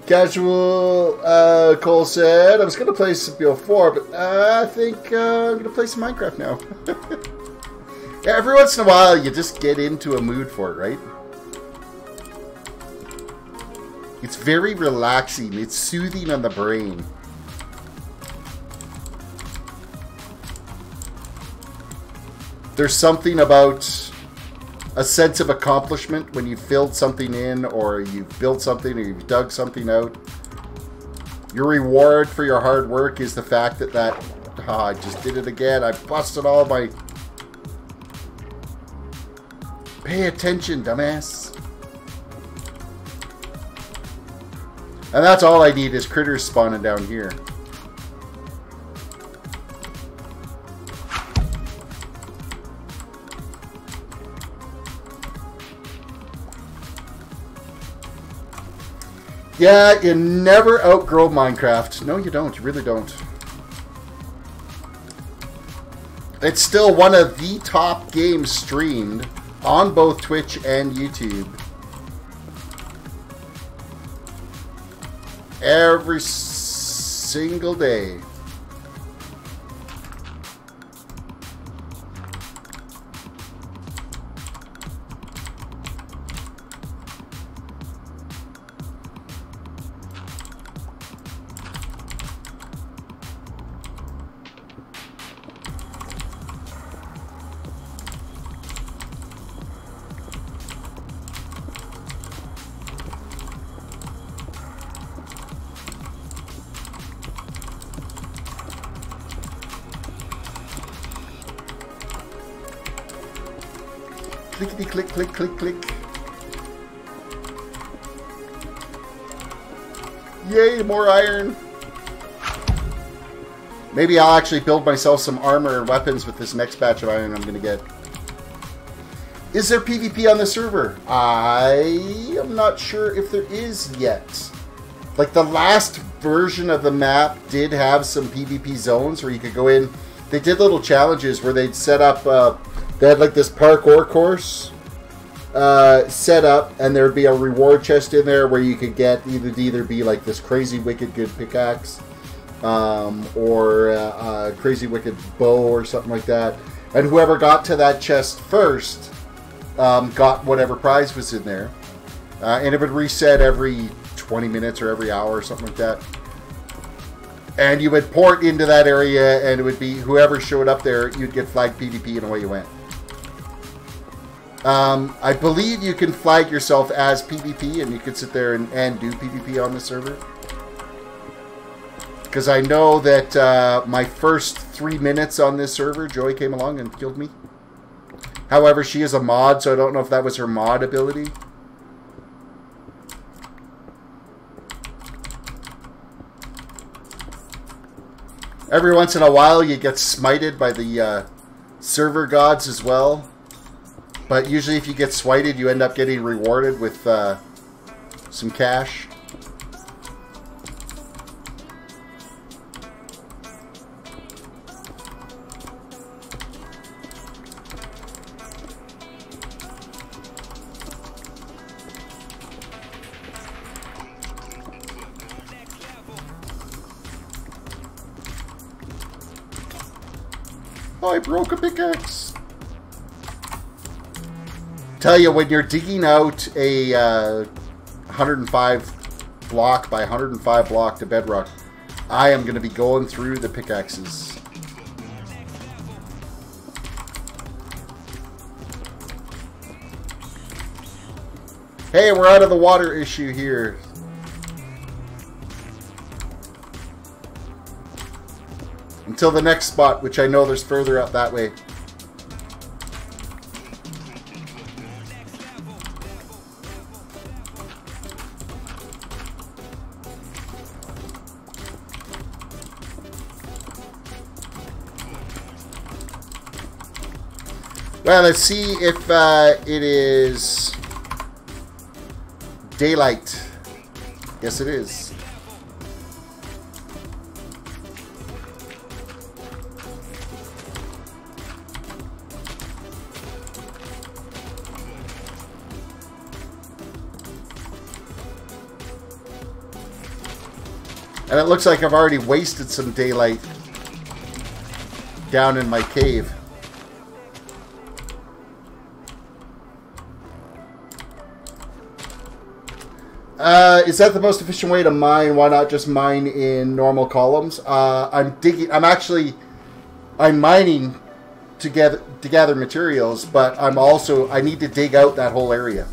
Casual Cole said, I was going to play some BO4, but I think I'm going to play some Minecraft now. Yeah, every once in a while, you just get into a mood for it, right? It's very relaxing. It's soothing on the brain. There's something about a sense of accomplishment when you filled something in, or you've built something, or you've dug something out. Your reward for your hard work is the fact that I just did it again. I busted all my... Pay attention, dumbass. And that's all I need is critters spawning down here. Yeah, you never outgrow Minecraft. No, you don't. You really don't. It's still one of the top games streamed on both Twitch and YouTube. single day. Clickety click, click, click, click. Yay, more iron. Maybe I'll actually build myself some armor and weapons with this next batch of iron I'm going to get. Is there PvP on the server? I am not sure if there is yet. Like, the last version of the map did have some PvP zones where you could go in. They did little challenges where they'd set up... they had like this parkour course set up, and there would be a reward chest in there where you could get either be like this crazy wicked good pickaxe, or a crazy wicked bow or something like that. And whoever got to that chest first got whatever prize was in there, and it would reset every 20 minutes or every hour or something like that. And you would port into that area, and it would be whoever showed up there, you'd get flagged PvP, and away you went. I believe you can flag yourself as PvP, and you can sit there and do PvP on the server. Because I know that my first 3 minutes on this server, Joy came along and killed me. However, she is a mod, so I don't know if that was her mod ability. Every once in a while, you get smited by the server gods as well. But usually if you get swited, you end up getting rewarded with some cash. Oh, I broke a pickaxe. Tell you, when you're digging out a 105 block by 105 block to bedrock, I am going to be going through the pickaxes. Hey, we're out of the water issue here. Until the next spot, which I know there's further up that way. Well, let's see if it is daylight. Yes, it is. And it looks like I've already wasted some daylight down in my cave. Is that the most efficient way to mine? Why not just mine in normal columns? I'm mining to gather materials, but I need to dig out that whole area.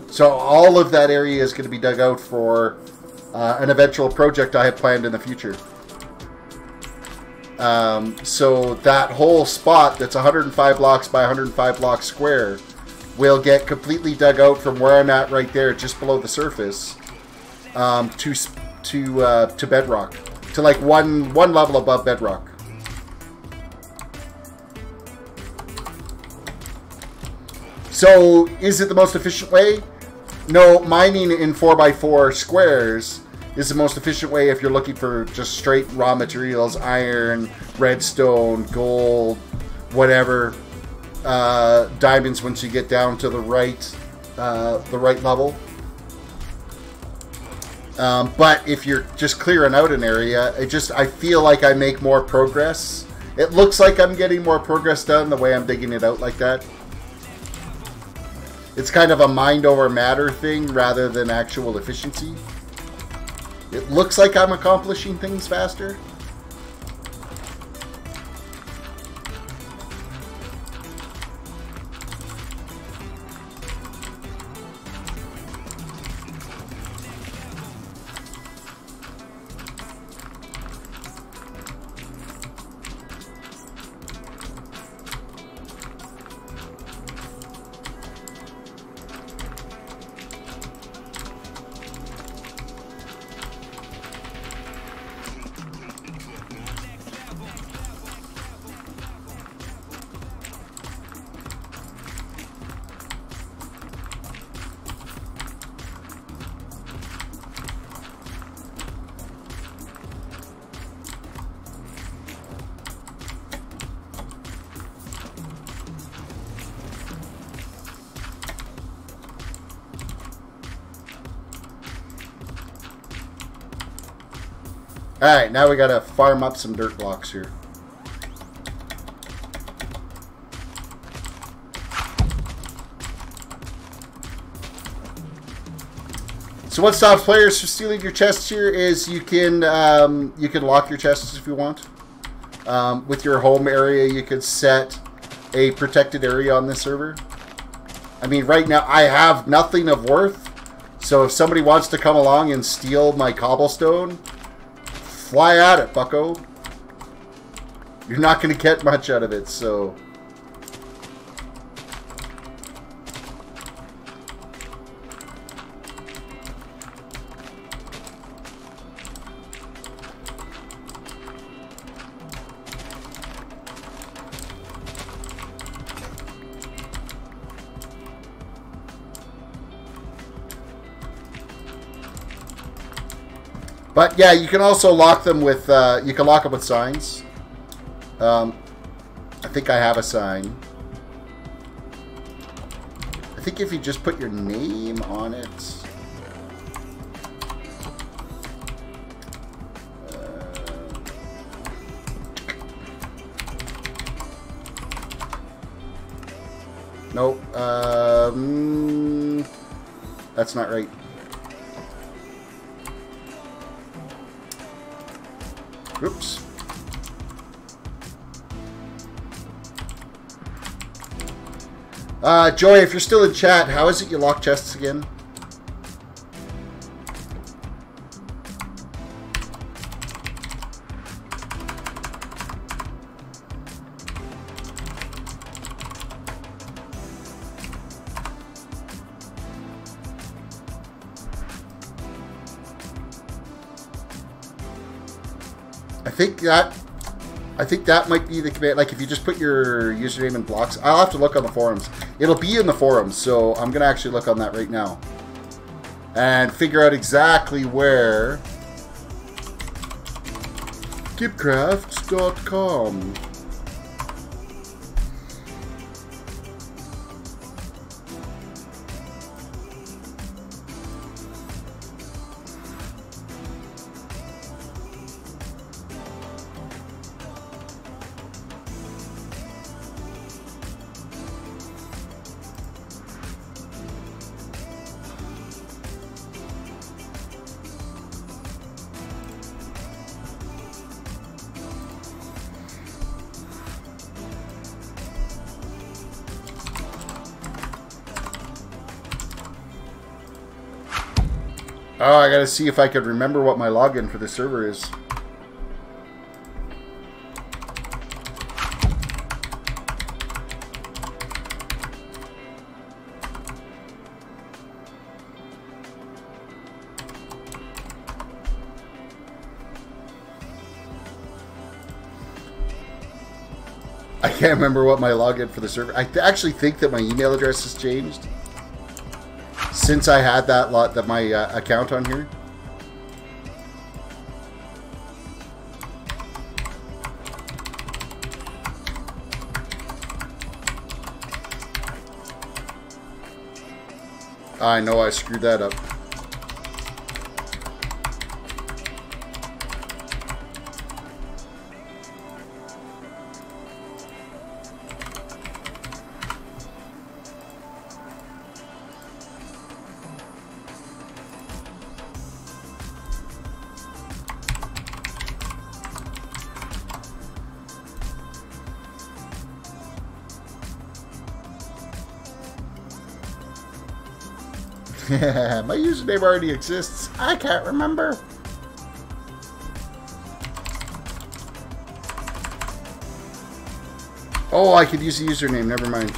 So all of that area is going to be dug out for an eventual project I have planned in the future. So that whole spot that's 105 blocks by 105 blocks square will get completely dug out from where I'm at right there, just below the surface, to bedrock, to like one level above bedrock. So is it the most efficient way? No, mining in 4x4 squares is the most efficient way if you're looking for just straight raw materials, iron, redstone, gold, whatever. Diamonds once you get down to the right level. But if you're just clearing out an area, I feel like I make more progress. It looks like I'm getting more progress done the way I'm digging it out like that. It's kind of a mind over matter thing rather than actual efficiency. It looks like I'm accomplishing things faster. Alright, now we gotta farm up some dirt blocks here. So what stops players from stealing your chests here is you can lock your chests if you want. With your home area, you could set a protected area on this server. I mean, right now I have nothing of worth, so if somebody wants to come along and steal my cobblestone, fly at it, bucko. You're not going to get much out of it, so... But yeah, you can also lock them with you can lock them with signs. I think I have a sign. I think if you just put your name on it. Nope. That's not right. Oops. Joy, if you're still in chat, how is it you lock chests again? I think that might be the command. Like if you just put your username in blocks, I'll have to look on the forums. It'll be in the forums, so I'm gonna actually look on that right now and figure out exactly where GiBcraft.com. Oh, I gotta see if I could remember what my login for the server is. I can't remember what my login for the server. I actually think that my email address has changed since I had my account on here. I know I screwed that up. My username already exists. I can't remember. Oh, I could use the username. Never mind.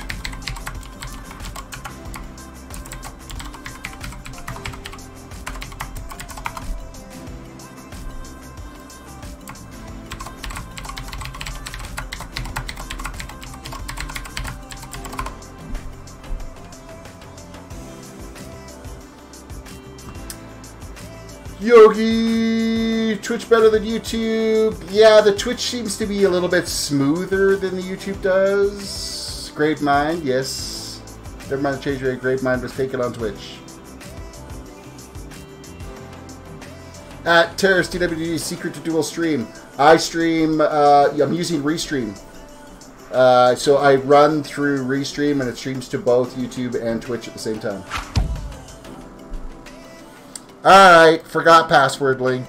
Yogi, Twitch better than YouTube. Yeah, the Twitch seems to be a little bit smoother than the YouTube does. Grave Mind, yes. Never mind the change rate. Grave Mind was taken on Twitch. At TerrisDWDC, secret to dual stream. I stream, I'm using Restream. So I run through Restream and it streams to both YouTube and Twitch at the same time. Alright, forgot password link.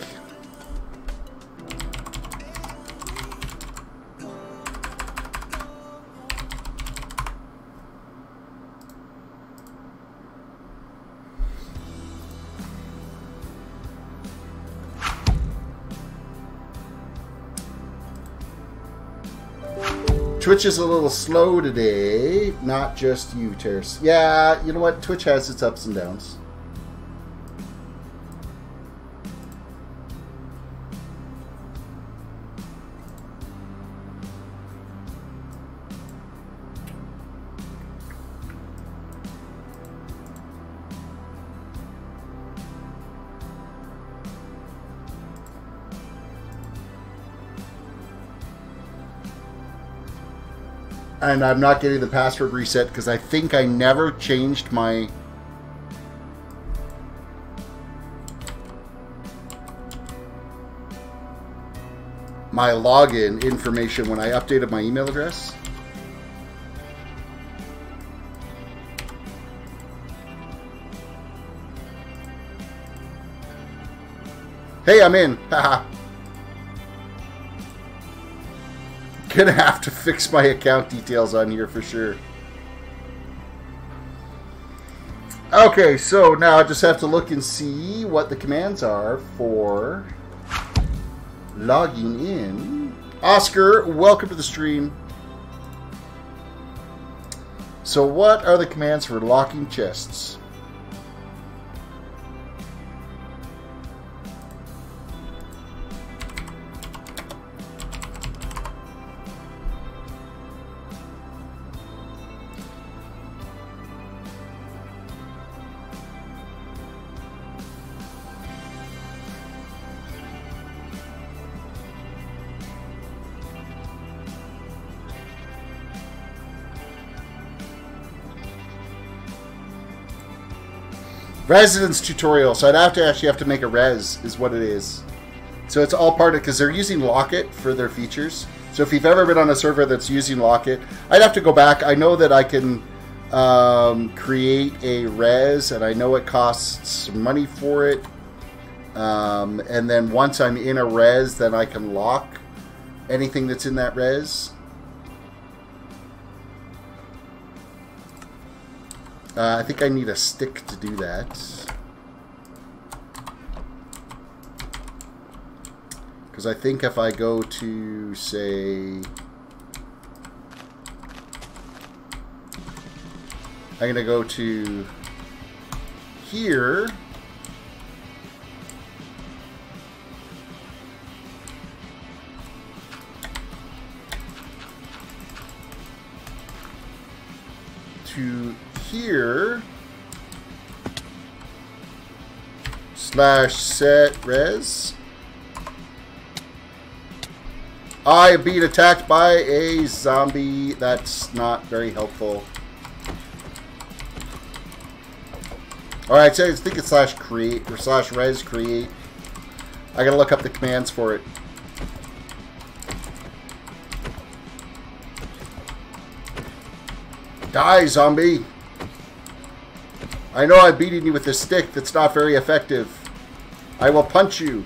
Twitch is a little slow today, not just you, Terrace. Yeah, you know what? Twitch has its ups and downs. And I'm not getting the password reset because I think I never changed my login information when I updated my email address. Hey, I'm in. Haha. Gonna have to fix my account details on here for sure. Okay, so now I just have to look and see what the commands are for logging in. Oscar, welcome to the stream. So what are the commands for locking chests? Residence tutorial, so I'd actually have to make a res, is what it is. So it's all part of, because they're using Locket for their features. So if you've ever been on a server that's using Locket, I'd have to go back. I know that I can create a res, and I know it costs money for it. And then once I'm in a res, then I can lock anything that's in that res. I think I need a stick to do that. Because I think if I go to, say... I'm going to go to here. To here /set res. I have been attacked by a zombie. That's not very helpful. Alright, so I think it's /create or /res create. I gotta look up the commands for it. Die, zombie! I know I'm beating you with this stick that's not very effective. I will punch you.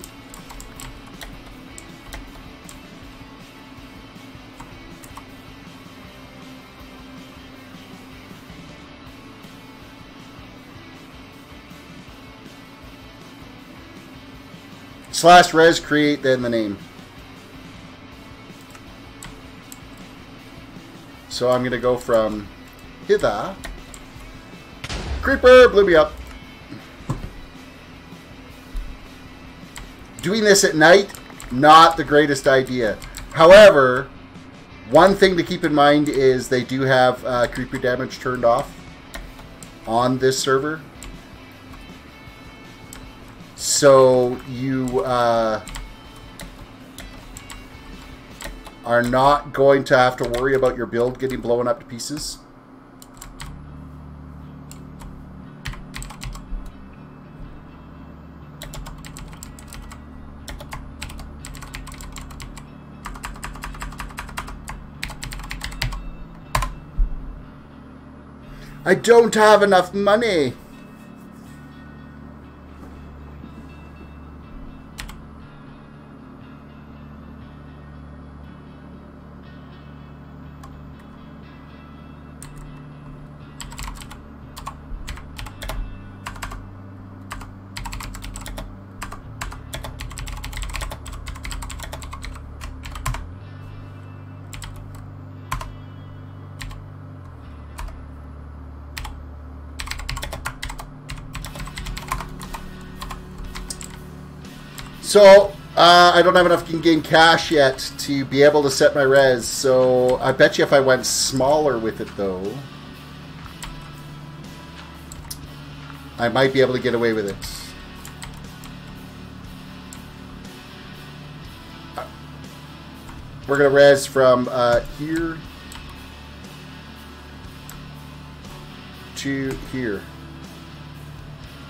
Slash res create, then the name. So I'm going to go from hither. Creeper blew me up. Doing this at night, not the greatest idea. However, one thing to keep in mind is they do have creeper damage turned off on this server. So you are not going to have to worry about your build getting blown up to pieces. I don't have enough money. So, I don't have enough in-game cash yet to be able to set my res, so I bet you if I went smaller with it, though, I might be able to get away with it. We're going to res from here to here.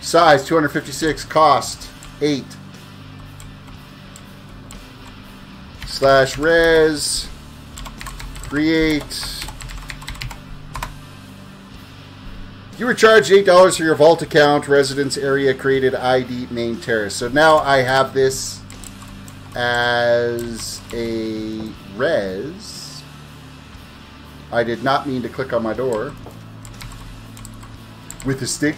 Size, 256. Cost, 8. Slash res, create. You were charged $8 for your vault account, residence area, created ID, main terrace. So now I have this as a res. I did not mean to click on my door with the stick.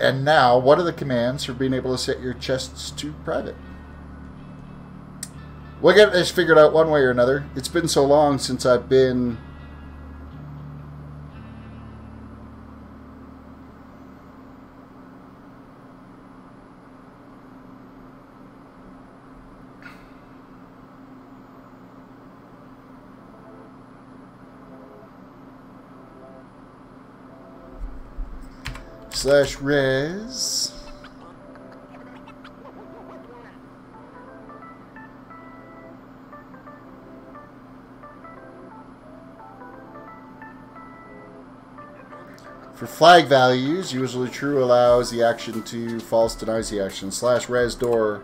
And now, what are the commands for being able to set your chests to private? We'll get this figured out one way or another. It's been so long since I've been... Slash res. For flag values, usually true allows the action to, false denies the action. Slash res door.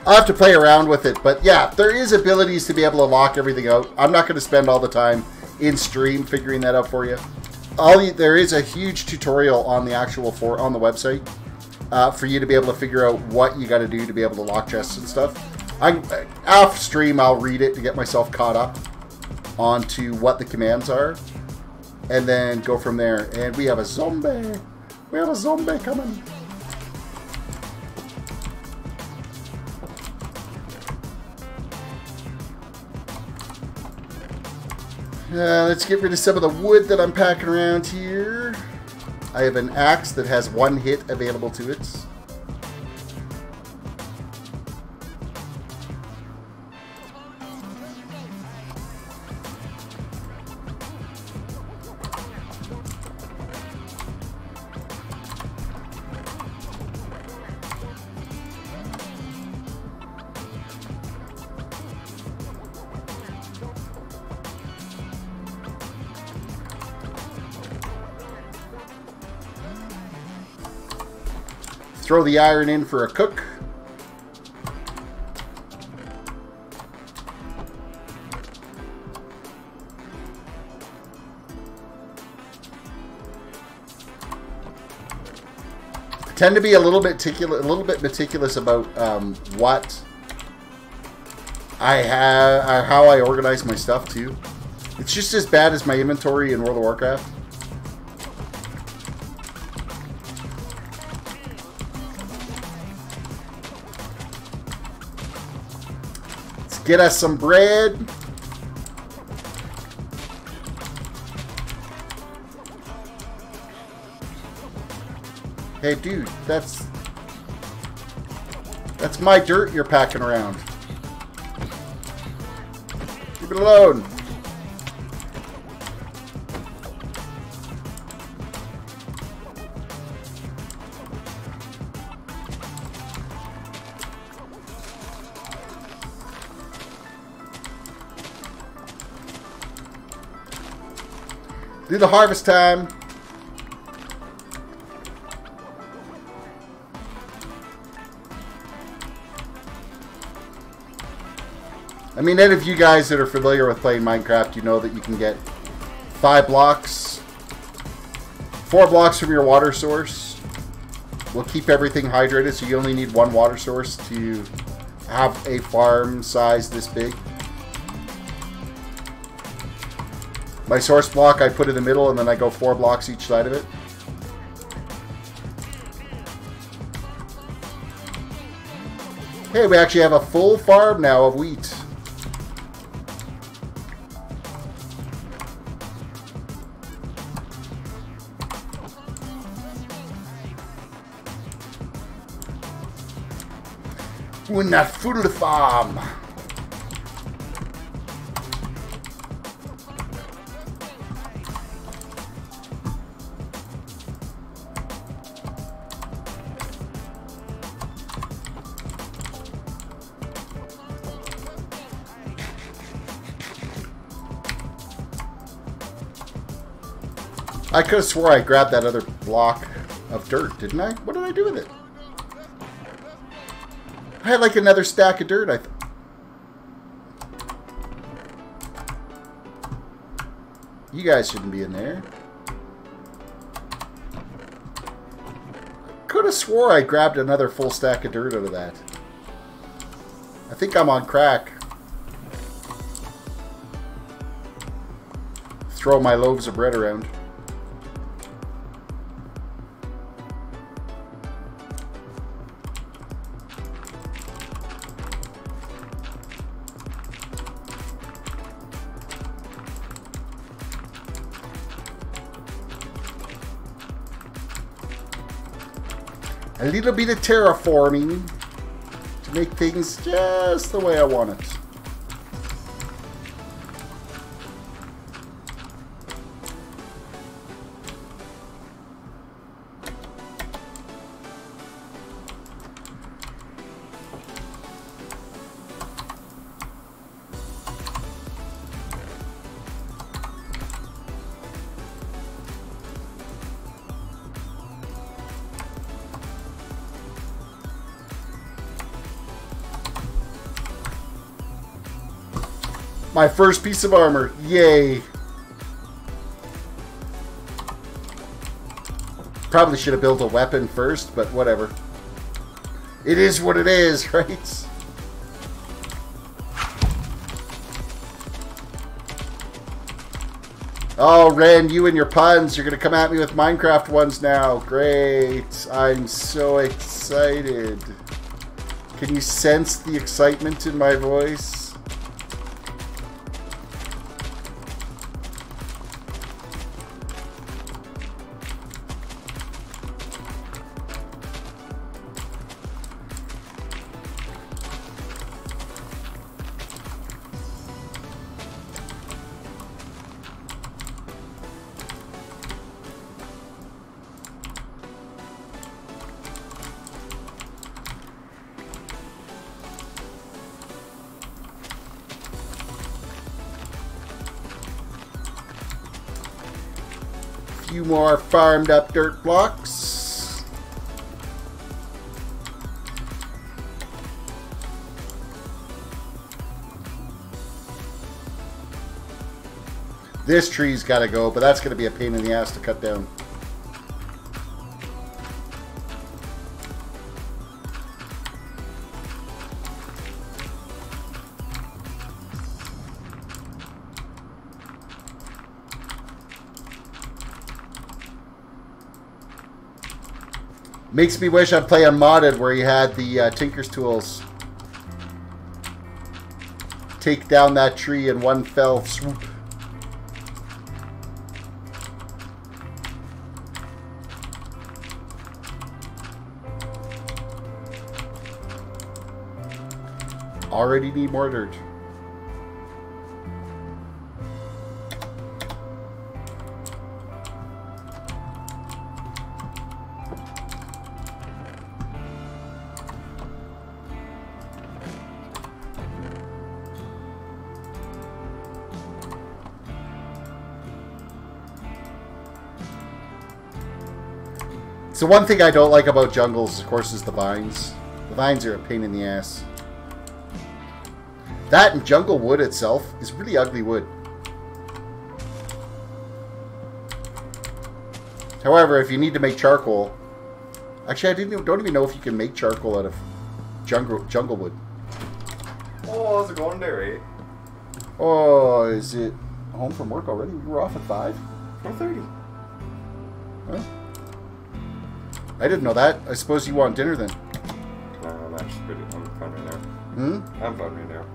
I'll have to play around with it, but yeah, there is abilities to be able to lock everything out. I'm not going to spend all the time in stream figuring that out for you. There is a huge tutorial on the actual on the website for you to be able to figure out what you got to do to be able to lock chests and stuff. Off stream, I'll read it to get myself caught up onto what the commands are, and then go from there. And we have a zombie. We have a zombie coming. Let's get rid of some of the wood that I'm packing around here. I have an axe that has 1 hit available to it. Throw the iron in for a cook. tend to be a little bit meticulous about what I have, how I organize my stuff too. It's just as bad as my inventory in World of Warcraft. Let's get us some bread. Hey dude, that's my dirt you're packing around. Leave it alone. Do the harvest time. I mean, any of you guys that are familiar with playing Minecraft, you know that you can get 4 blocks from your water source. Will keep everything hydrated, so you only need 1 water source to have a farm size this big. My source block I put in the middle, and then I go 4 blocks each side of it. Hey, we actually have a full farm now of wheat. Una full farm. I could have swore I grabbed that other block of dirt, didn't I? What did I do with it? I had like another stack of dirt. You guys shouldn't be in there. Could have swore I grabbed another full stack of dirt out of that. I think I'm on crack. Throw my loaves of bread around. A little bit of terraforming to make things just the way I want it. My first piece of armor. Yay. Probably should have built a weapon first, but whatever. It is what it is, right? Oh, Ren, you and your puns. You're going to come at me with Minecraft ones now. Great. I'm so excited. Can you sense the excitement in my voice? Few more farmed up dirt blocks. This tree's got to go, but that's going to be a pain in the ass to cut down. Makes me wish I'd play Unmodded where you had the Tinker's Tools take down that tree in one fell swoop. Already need more dirt. So one thing I don't like about jungles, of course, is the vines. The vines are a pain in the ass. That and jungle wood itself is really ugly wood. However, if you need to make charcoal... Actually, don't even know if you can make charcoal out of jungle wood. Oh, how's it going there, eh? Oh, is it home from work already? We were off at 5? 4:30. Huh? I didn't know that. I suppose you want dinner then. No, I'm actually pretty... I'm fine right now. Hmm? I'm fine right now.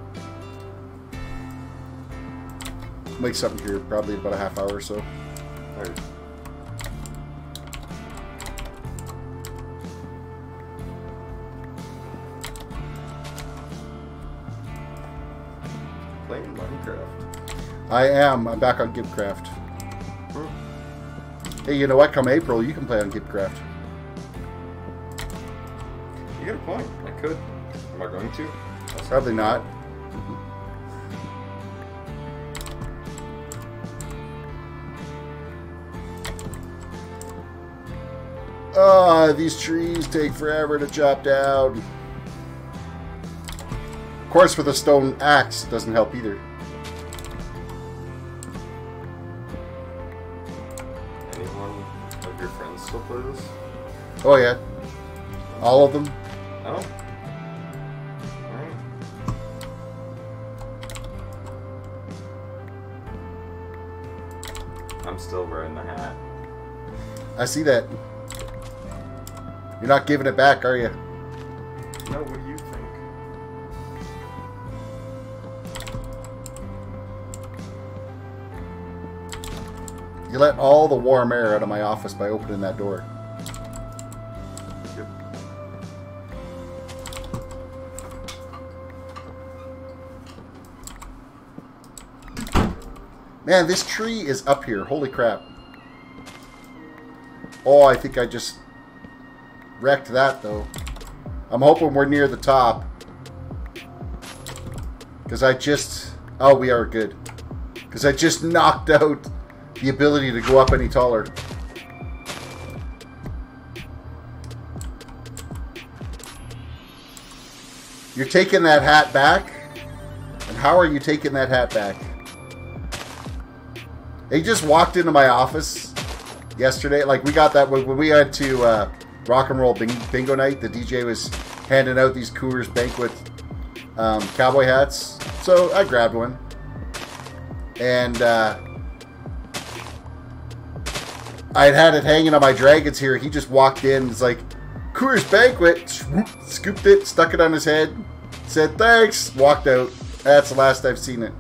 Make something here, probably about a half hour or so. Alright. Playing Minecraft. I am. I'm back on GiBcraft. Hey, you know what? Come April, you can play on GiBcraft. You got a point. I could. Am I going to? Probably not. Oh, these trees take forever to chop down. Of course, with a stone axe, it doesn't help either. Anyone of your friends still play this? Oh, yeah. All of them. Oh. Alright. I'm still wearing the hat. I see that. You're not giving it back, are you? No, what do you think? You let all the warm air out of my office by opening that door. Yep. Man, this tree is up here. Holy crap. Oh, I think I just wrecked that, though. I'm hoping we're near the top. Because I just... Oh, we are good. Because I just knocked out the ability to go up any taller. You're taking that hat back? And how are you taking that hat back? They just walked into my office yesterday. Like, we got that when we went to Rock and Roll Bingo Night. The DJ was handing out these Coors Banquet cowboy hats. So I grabbed one. And I'd had it hanging on my dragons here. He just walked in and was like, Coors Banquet. Scooped it, stuck it on his head, said thanks, walked out. That's the last I've seen it.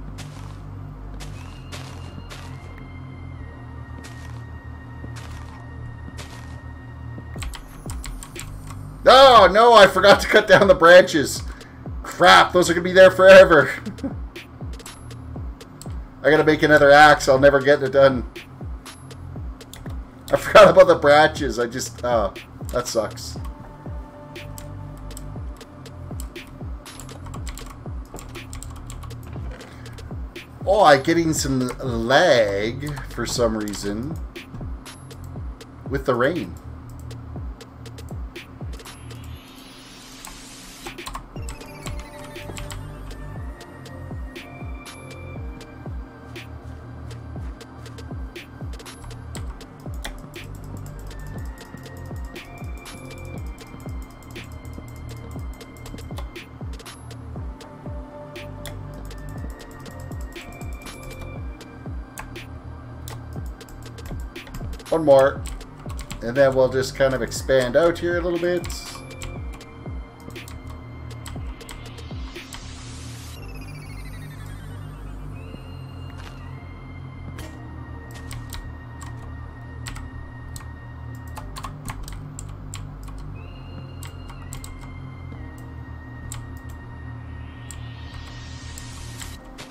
Oh, no, I forgot to cut down the branches. Crap, those are going to be there forever. I got to make another axe. I'll never get it done. I forgot about the branches. I just... Oh, that sucks. Oh, I'm getting some lag for some reason with the rain. One more. And then we'll just kind of expand out here a little bit.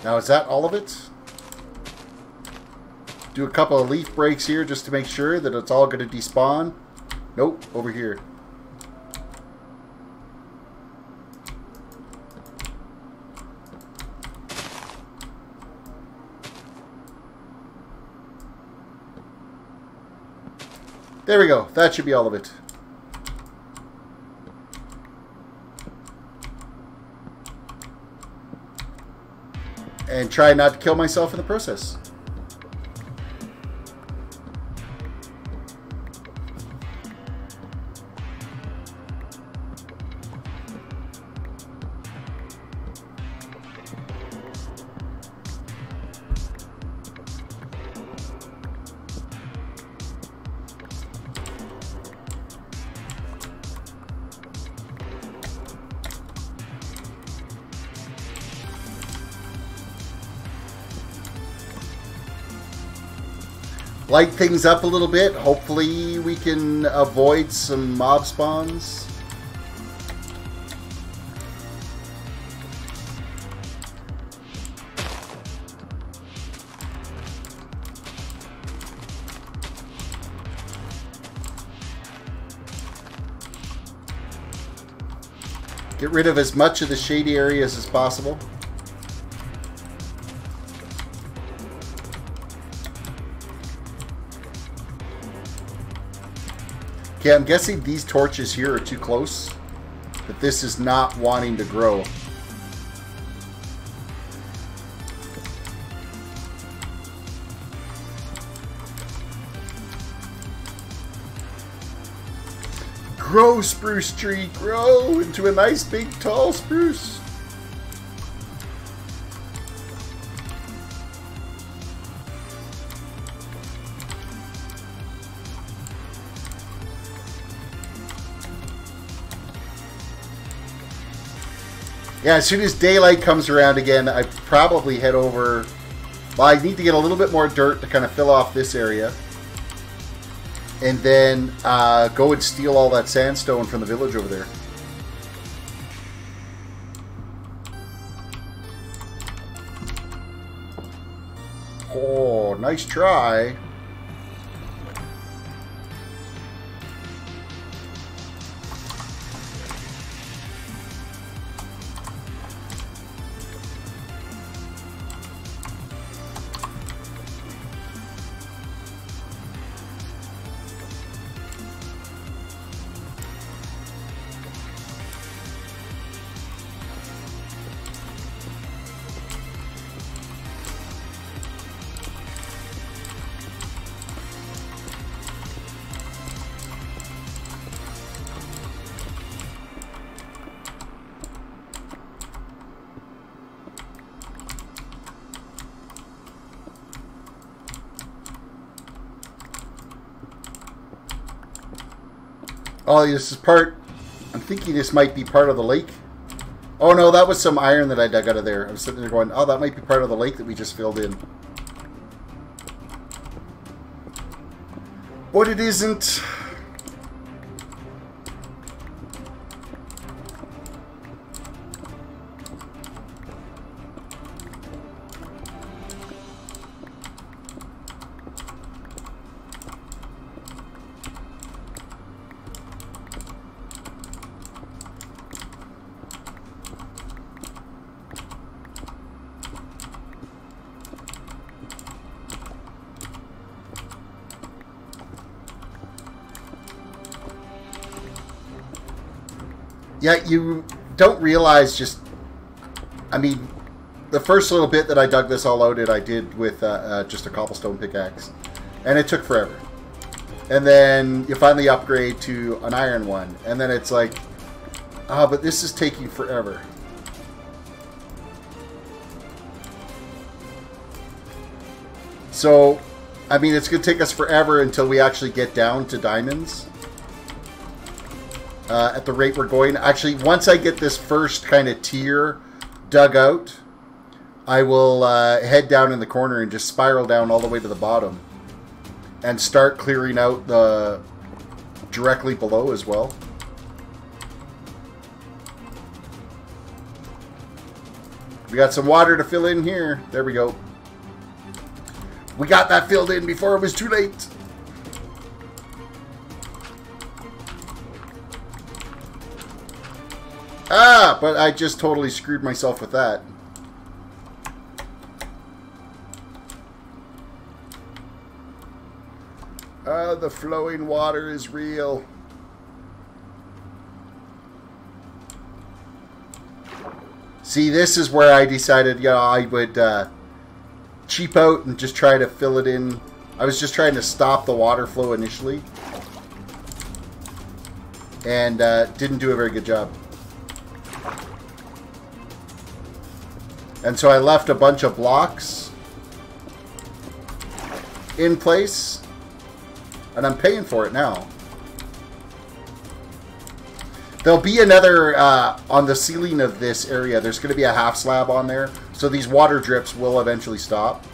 Now, is that all of it? Do a couple of leaf breaks here just to make sure that it's all going to despawn. Nope, over here. There we go. That should be all of it. And try not to kill myself in the process. Light things up a little bit. Hopefully we can avoid some mob spawns. Get rid of as much of the shady areas as possible. Okay, I'm guessing these torches here are too close, but this is not wanting to grow. Grow, spruce tree, grow into a nice big tall spruce. Yeah, as soon as daylight comes around again, I probably head over. Well, I need to get a little bit more dirt to kind of fill off this area. And then go and steal all that sandstone from the village over there. Oh, nice try. Oh, this is part... I'm thinking this might be part of the lake. Oh no, that was some iron that I dug out of there. I was sitting there going, oh, that might be part of the lake that we just filled in. But it isn't. Yeah, you don't realize just... I mean, the first little bit that I dug this all out in, I did with just a cobblestone pickaxe. And it took forever. And then you finally upgrade to an iron one. And then it's like, ah, but this is taking forever. So, I mean, it's going to take us forever until we actually get down to diamonds. At the rate we're going. Actually, once I get this first kind of tier dug out, I will head down in the corner and just spiral down all the way to the bottom. And start clearing out the directly below as well. We got some water to fill in here. There we go. We got that filled in before it was too late. Ah, but I just totally screwed myself with that. The flowing water is real. See, this is where I decided, you know, I would cheap out and just try to fill it in. I was just trying to stop the water flow initially. And didn't do a very good job. And so I left a bunch of blocks in place. And I'm paying for it now. There'll be another, on the ceiling of this area, there's going to be a half slab on there. So these water drips will eventually stop.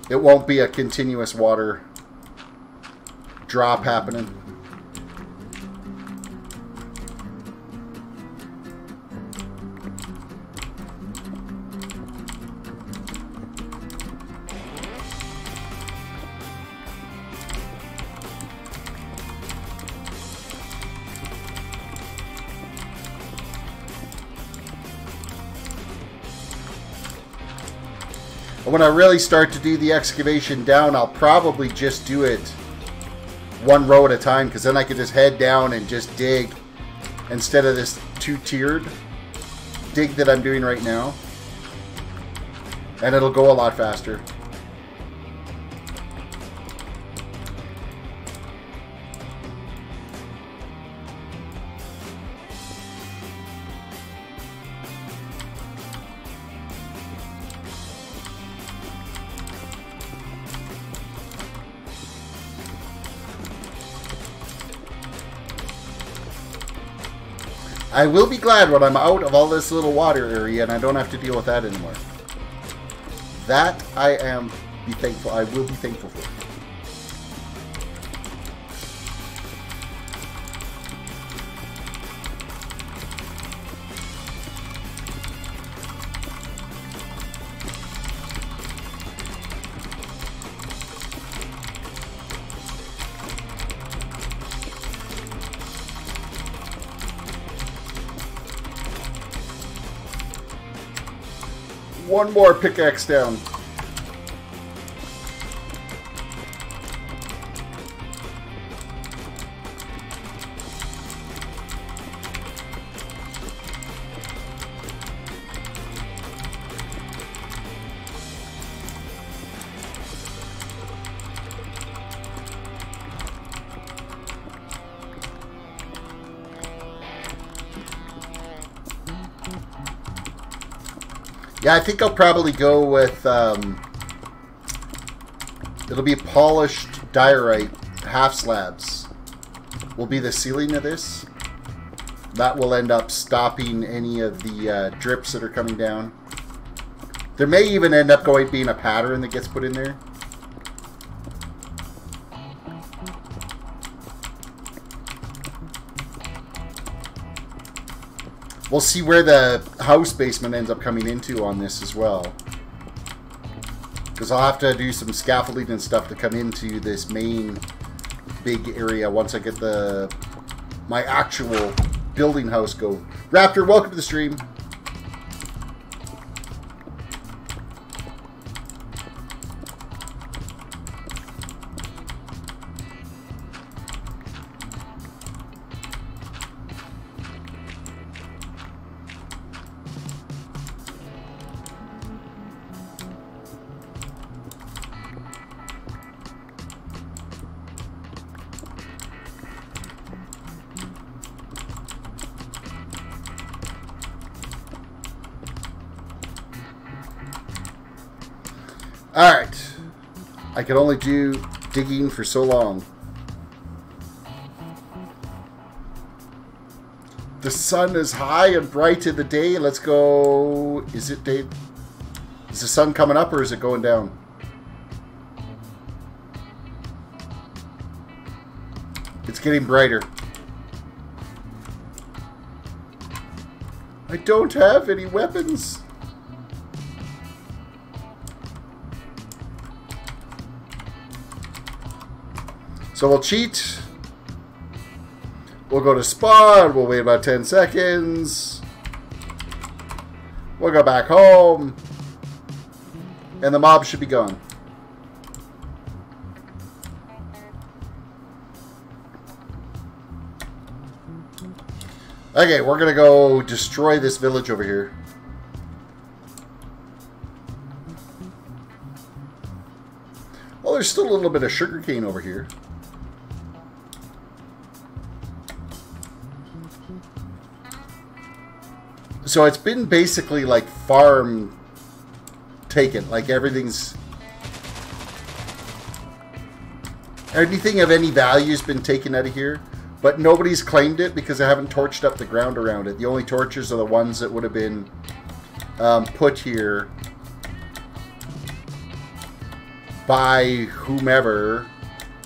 It won't be a continuous water drop happening. When I really start to do the excavation down, I'll probably just do it one row at a time, because then I can just head down and just dig instead of this two-tiered dig that I'm doing right now. And it'll go a lot faster. I will be glad when I'm out of all this little water area and I don't have to deal with that anymore. That I will be thankful for. One more pickaxe down. Yeah, I think I'll probably go with, it'll be polished diorite half slabs. Will be the ceiling of this. That will end up stopping any of the drips that are coming down. There may even end up being a pattern that gets put in there. We'll see where the house basement ends up coming into on this as well. Because I'll have to do some scaffolding and stuff to come into this main big area once I get my actual building house go. Raptor, welcome to the stream. Alright. I can only do digging for so long. The sun is high and bright in the day. Let's go. Is it day? Is the sun coming up or is it going down? It's getting brighter. I don't have any weapons. So we'll cheat. We'll go to spawn. We'll wait about 10 seconds. We'll go back home. And the mob should be gone. Okay, we're going to go destroy this village over here. Oh, there's still a little bit of sugarcane over here. So it's been basically like farm taken. Like everything's... Anything of any value has been taken out of here. But nobody's claimed it because I haven't torched up the ground around it. The only torches are the ones that would have been put here by whomever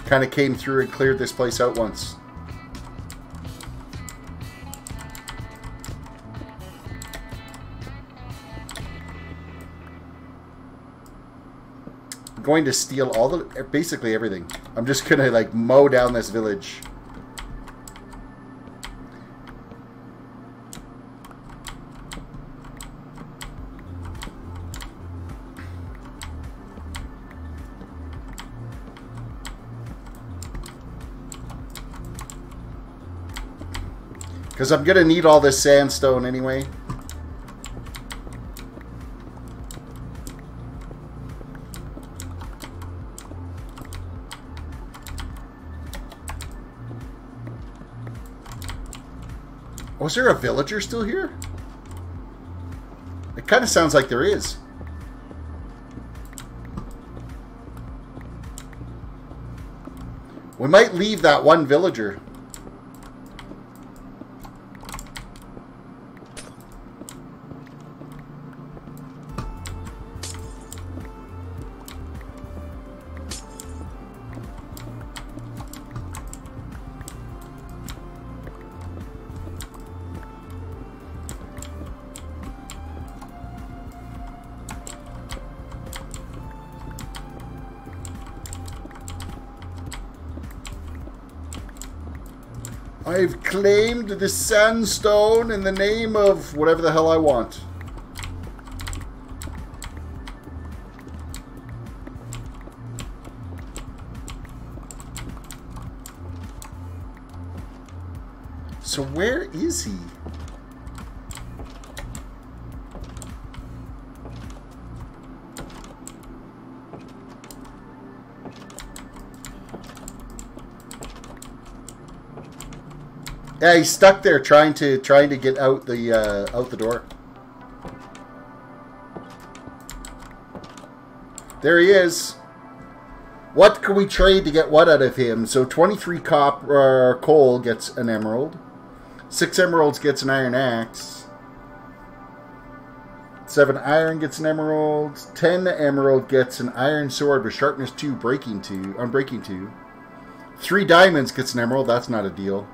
kind of came through and cleared this place out once. I'm going to steal all the... basically everything. I'm just going to like mow down this village. Because I'm going to need all this sandstone anyway. Oh, is there a villager still here? It kind of sounds like there is. We might leave that one villager. I've claimed the sandstone in the name of whatever the hell I want. So where is he? Yeah, he's stuck there trying to get out the door. There he is. What can we trade to get what out of him? So 23 coal gets an emerald. 6 emeralds gets an iron axe. 7 iron gets an emerald. 10 emerald gets an iron sword with sharpness 2, unbreaking 2. 3 diamonds gets an emerald. That's not a deal.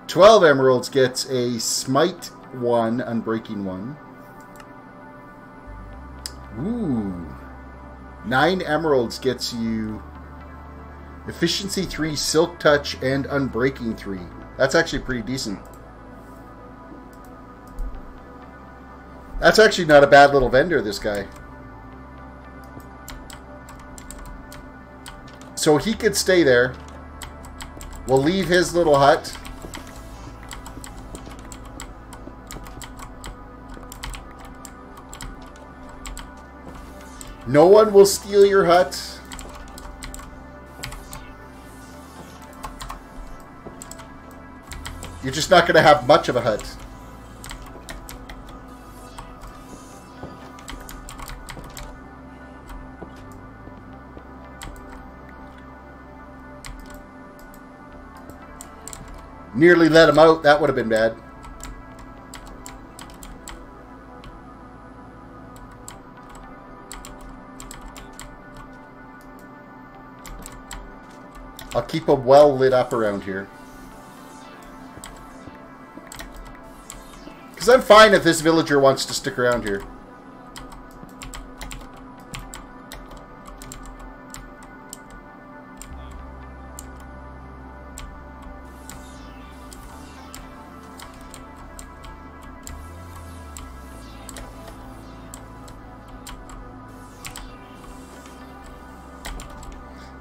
12 emeralds gets a smite 1, unbreaking 1. Ooh. 9 emeralds gets you efficiency 3, silk touch, and unbreaking 3. That's actually pretty decent. That's actually not a bad little vendor, this guy. So he could stay there. We'll leave his little hut. No one will steal your hut. You're just not going to have much of a hut. Nearly let him out. That would have been bad. I'll keep him well lit up around here. Because I'm fine if this villager wants to stick around here.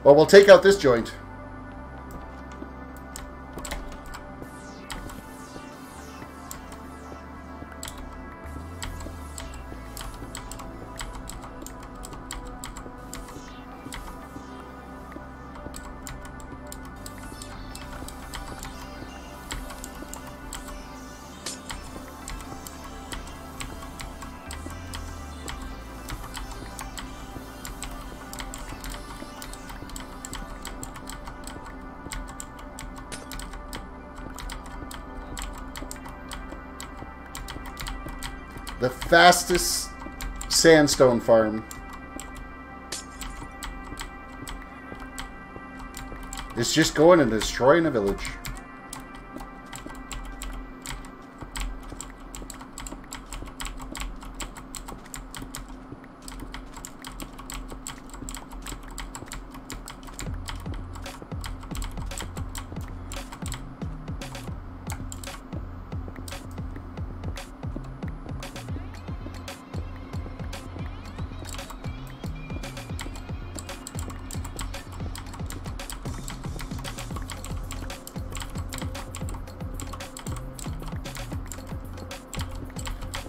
Well, we'll take out this joint. The fastest sandstone farm is just going and destroying a village.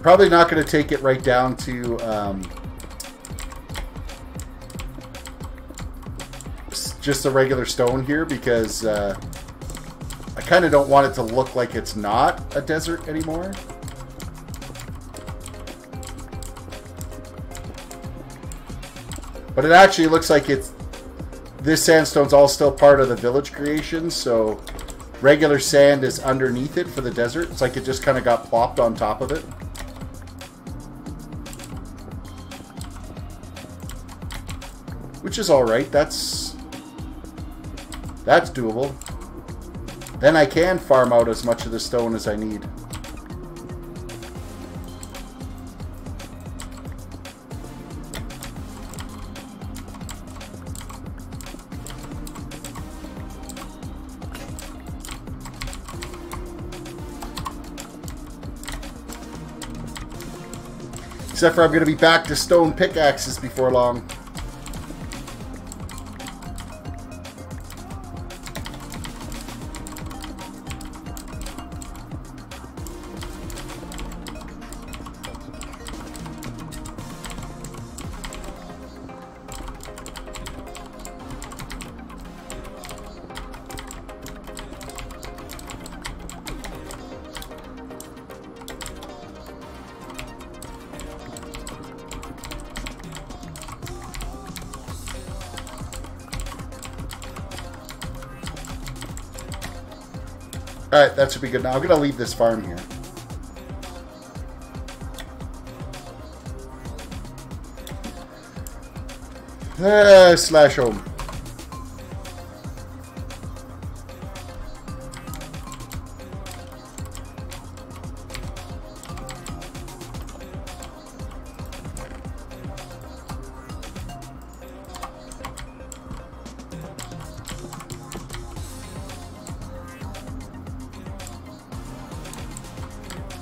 Probably not going to take it right down to just a regular stone here because I kind of don't want it to look like it's not a desert anymore. But it actually looks like this sandstone's all still part of the village creation, so regular sand is underneath it for the desert. It's like it just kind of got plopped on top of it. Which is alright, that's doable. Then I can farm out as much of the stone as I need. Except for I'm going to be back to stone pickaxes before long. Alright, that should be good. Now I'm going to leave this farm here. Slash home.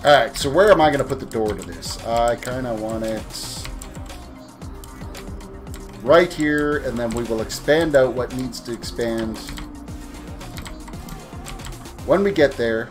Alright, so where am I going to put the door to this? I kind of want it right here, and then we will expand out what needs to expand when we get there.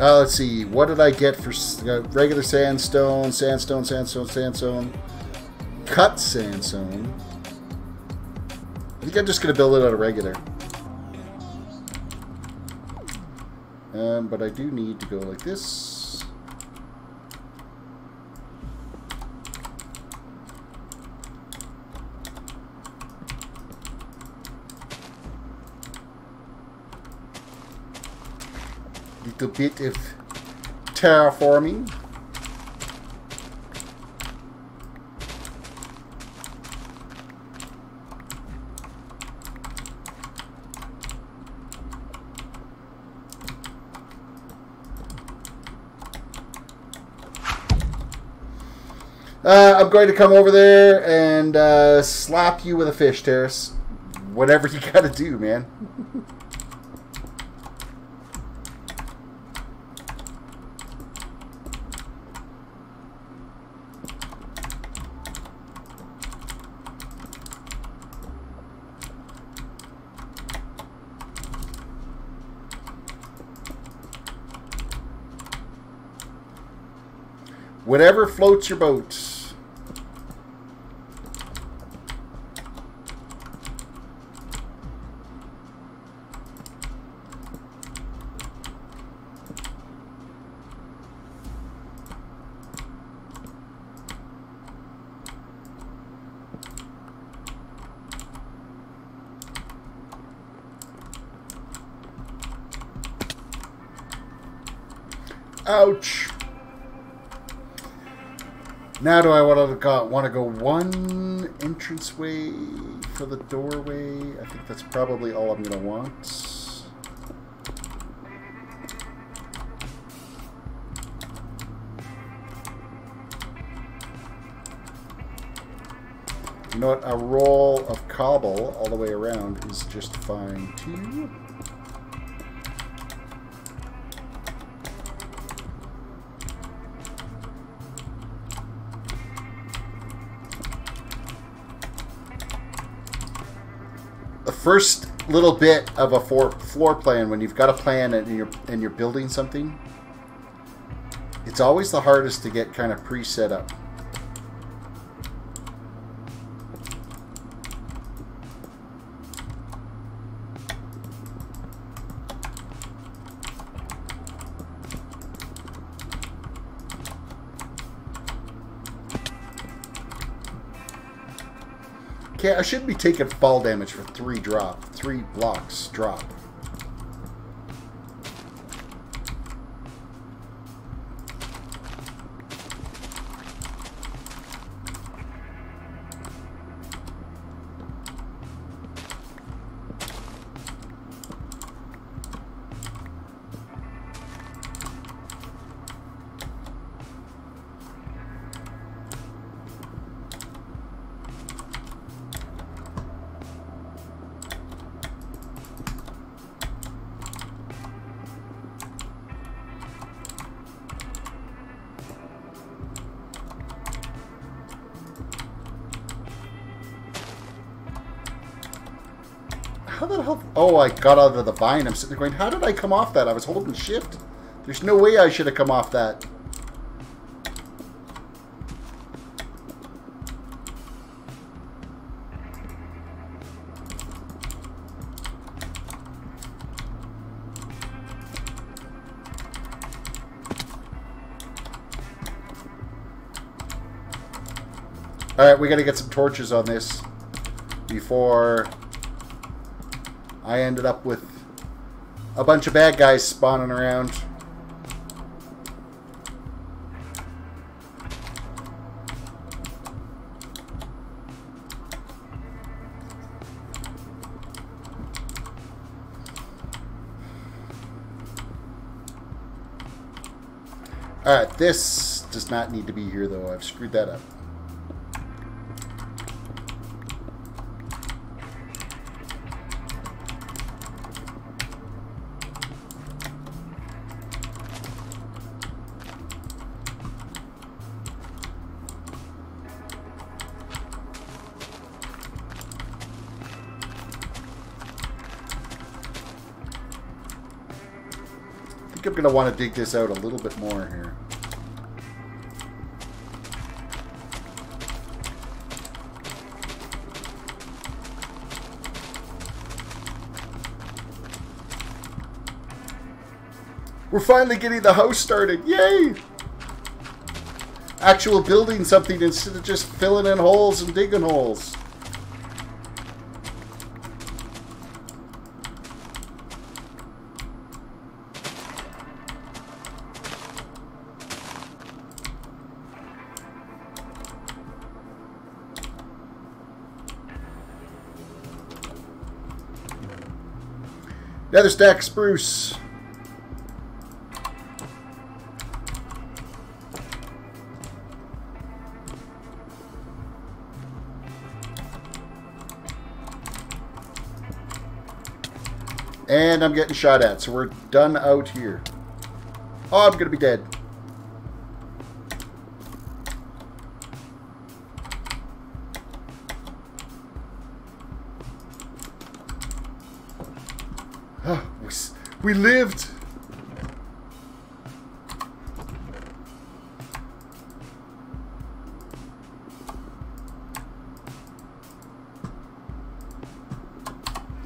Let's see. What did I get for regular sandstone, sandstone, sandstone, sandstone, cut sandstone? I think I'm just going to build it out of regular. But I do need to go like this. Little bit of terraforming. I'm going to come over there and slap you with a fish, Terris. Whatever you gotta do, man. Whatever floats your boat. Ouch. Now do I want to go one entranceway for the doorway? I think that's probably all I'm going to want. You know what? A roll of cobble all the way around is just fine too. First little bit of a floor plan, when you've got a plan and you're building something, it's always the hardest to get kind of pre-set up. Okay, I shouldn't be taking fall damage for 3 blocks drop. How the hell? Oh, I got out of the vine. I'm sitting there going, how did I come off that? I was holding shift. There's no way I should have come off that. Alright, we gotta get some torches on this before I ended up with a bunch of bad guys spawning around. Alright, this does not need to be here though. I've screwed that up. think I'm going to want to dig this out a little bit more here. We're finally getting the house started. Yay! Actual building something instead of just filling in holes and digging holes. Another stack of spruce. And I'm getting shot at, so we're done out here. Oh, I'm gonna be dead. Oh, we lived.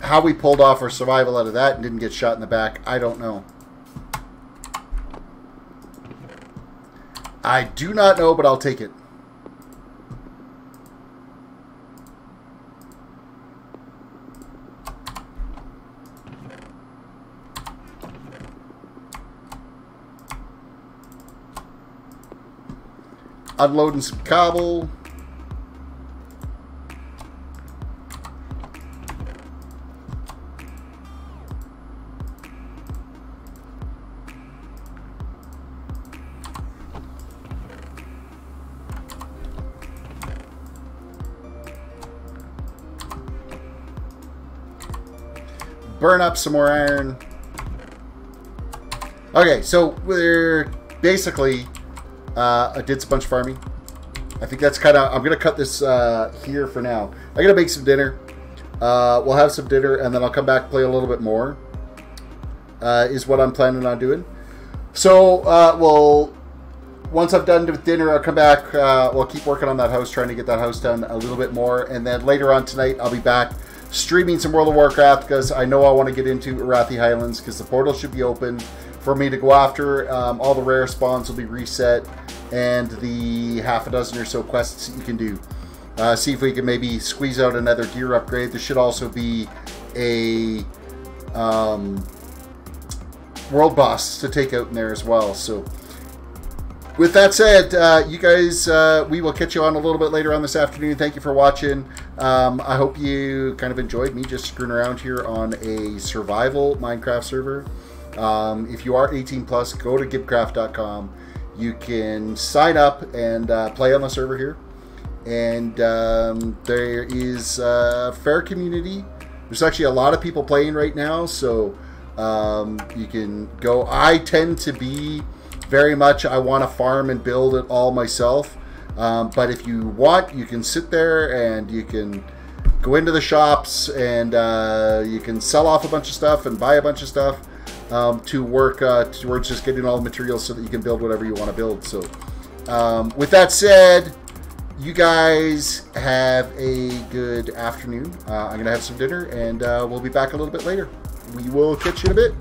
How we pulled off our survival out of that and didn't get shot in the back, I don't know. I do not know, but I'll take it. Unloading some cobble. Burn up some more iron. Okay, so we're basically I did a bunch of farming. I think that's kind of, I'm gonna cut this here for now. I'm gonna make some dinner. We'll have some dinner and then I'll come back, play a little bit more. Is what I'm planning on doing. So well, once I'm done with dinner, I'll come back. We'll keep working on that house, trying to get that house done a little bit more, and then later on tonight I'll be back streaming some World of Warcraft because I know I want to get into Arathi Highlands because the portal should be open for me to go after. All the rare spawns will be reset and the half a dozen or so quests that you can do. See if we can maybe squeeze out another gear upgrade. There should also be a world boss to take out in there as well. So with that said, you guys, we will catch you on a little bit later on this afternoon. Thank you for watching. I hope you kind of enjoyed me just screwing around here on a survival Minecraft server. If you are 18 plus, go to GiBcraft.com. You can sign up and play on the server here. And there is a fair community. There's actually a lot of people playing right now, so you can go. I tend to be very much, I want to farm and build it all myself. But if you want, you can sit there and you can go into the shops and you can sell off a bunch of stuff and buy a bunch of stuff to work towards just getting all the materials so that you can build whatever you want to build. So with that said, you guys have a good afternoon. I'm going to have some dinner and we'll be back a little bit later. We will catch you in a bit.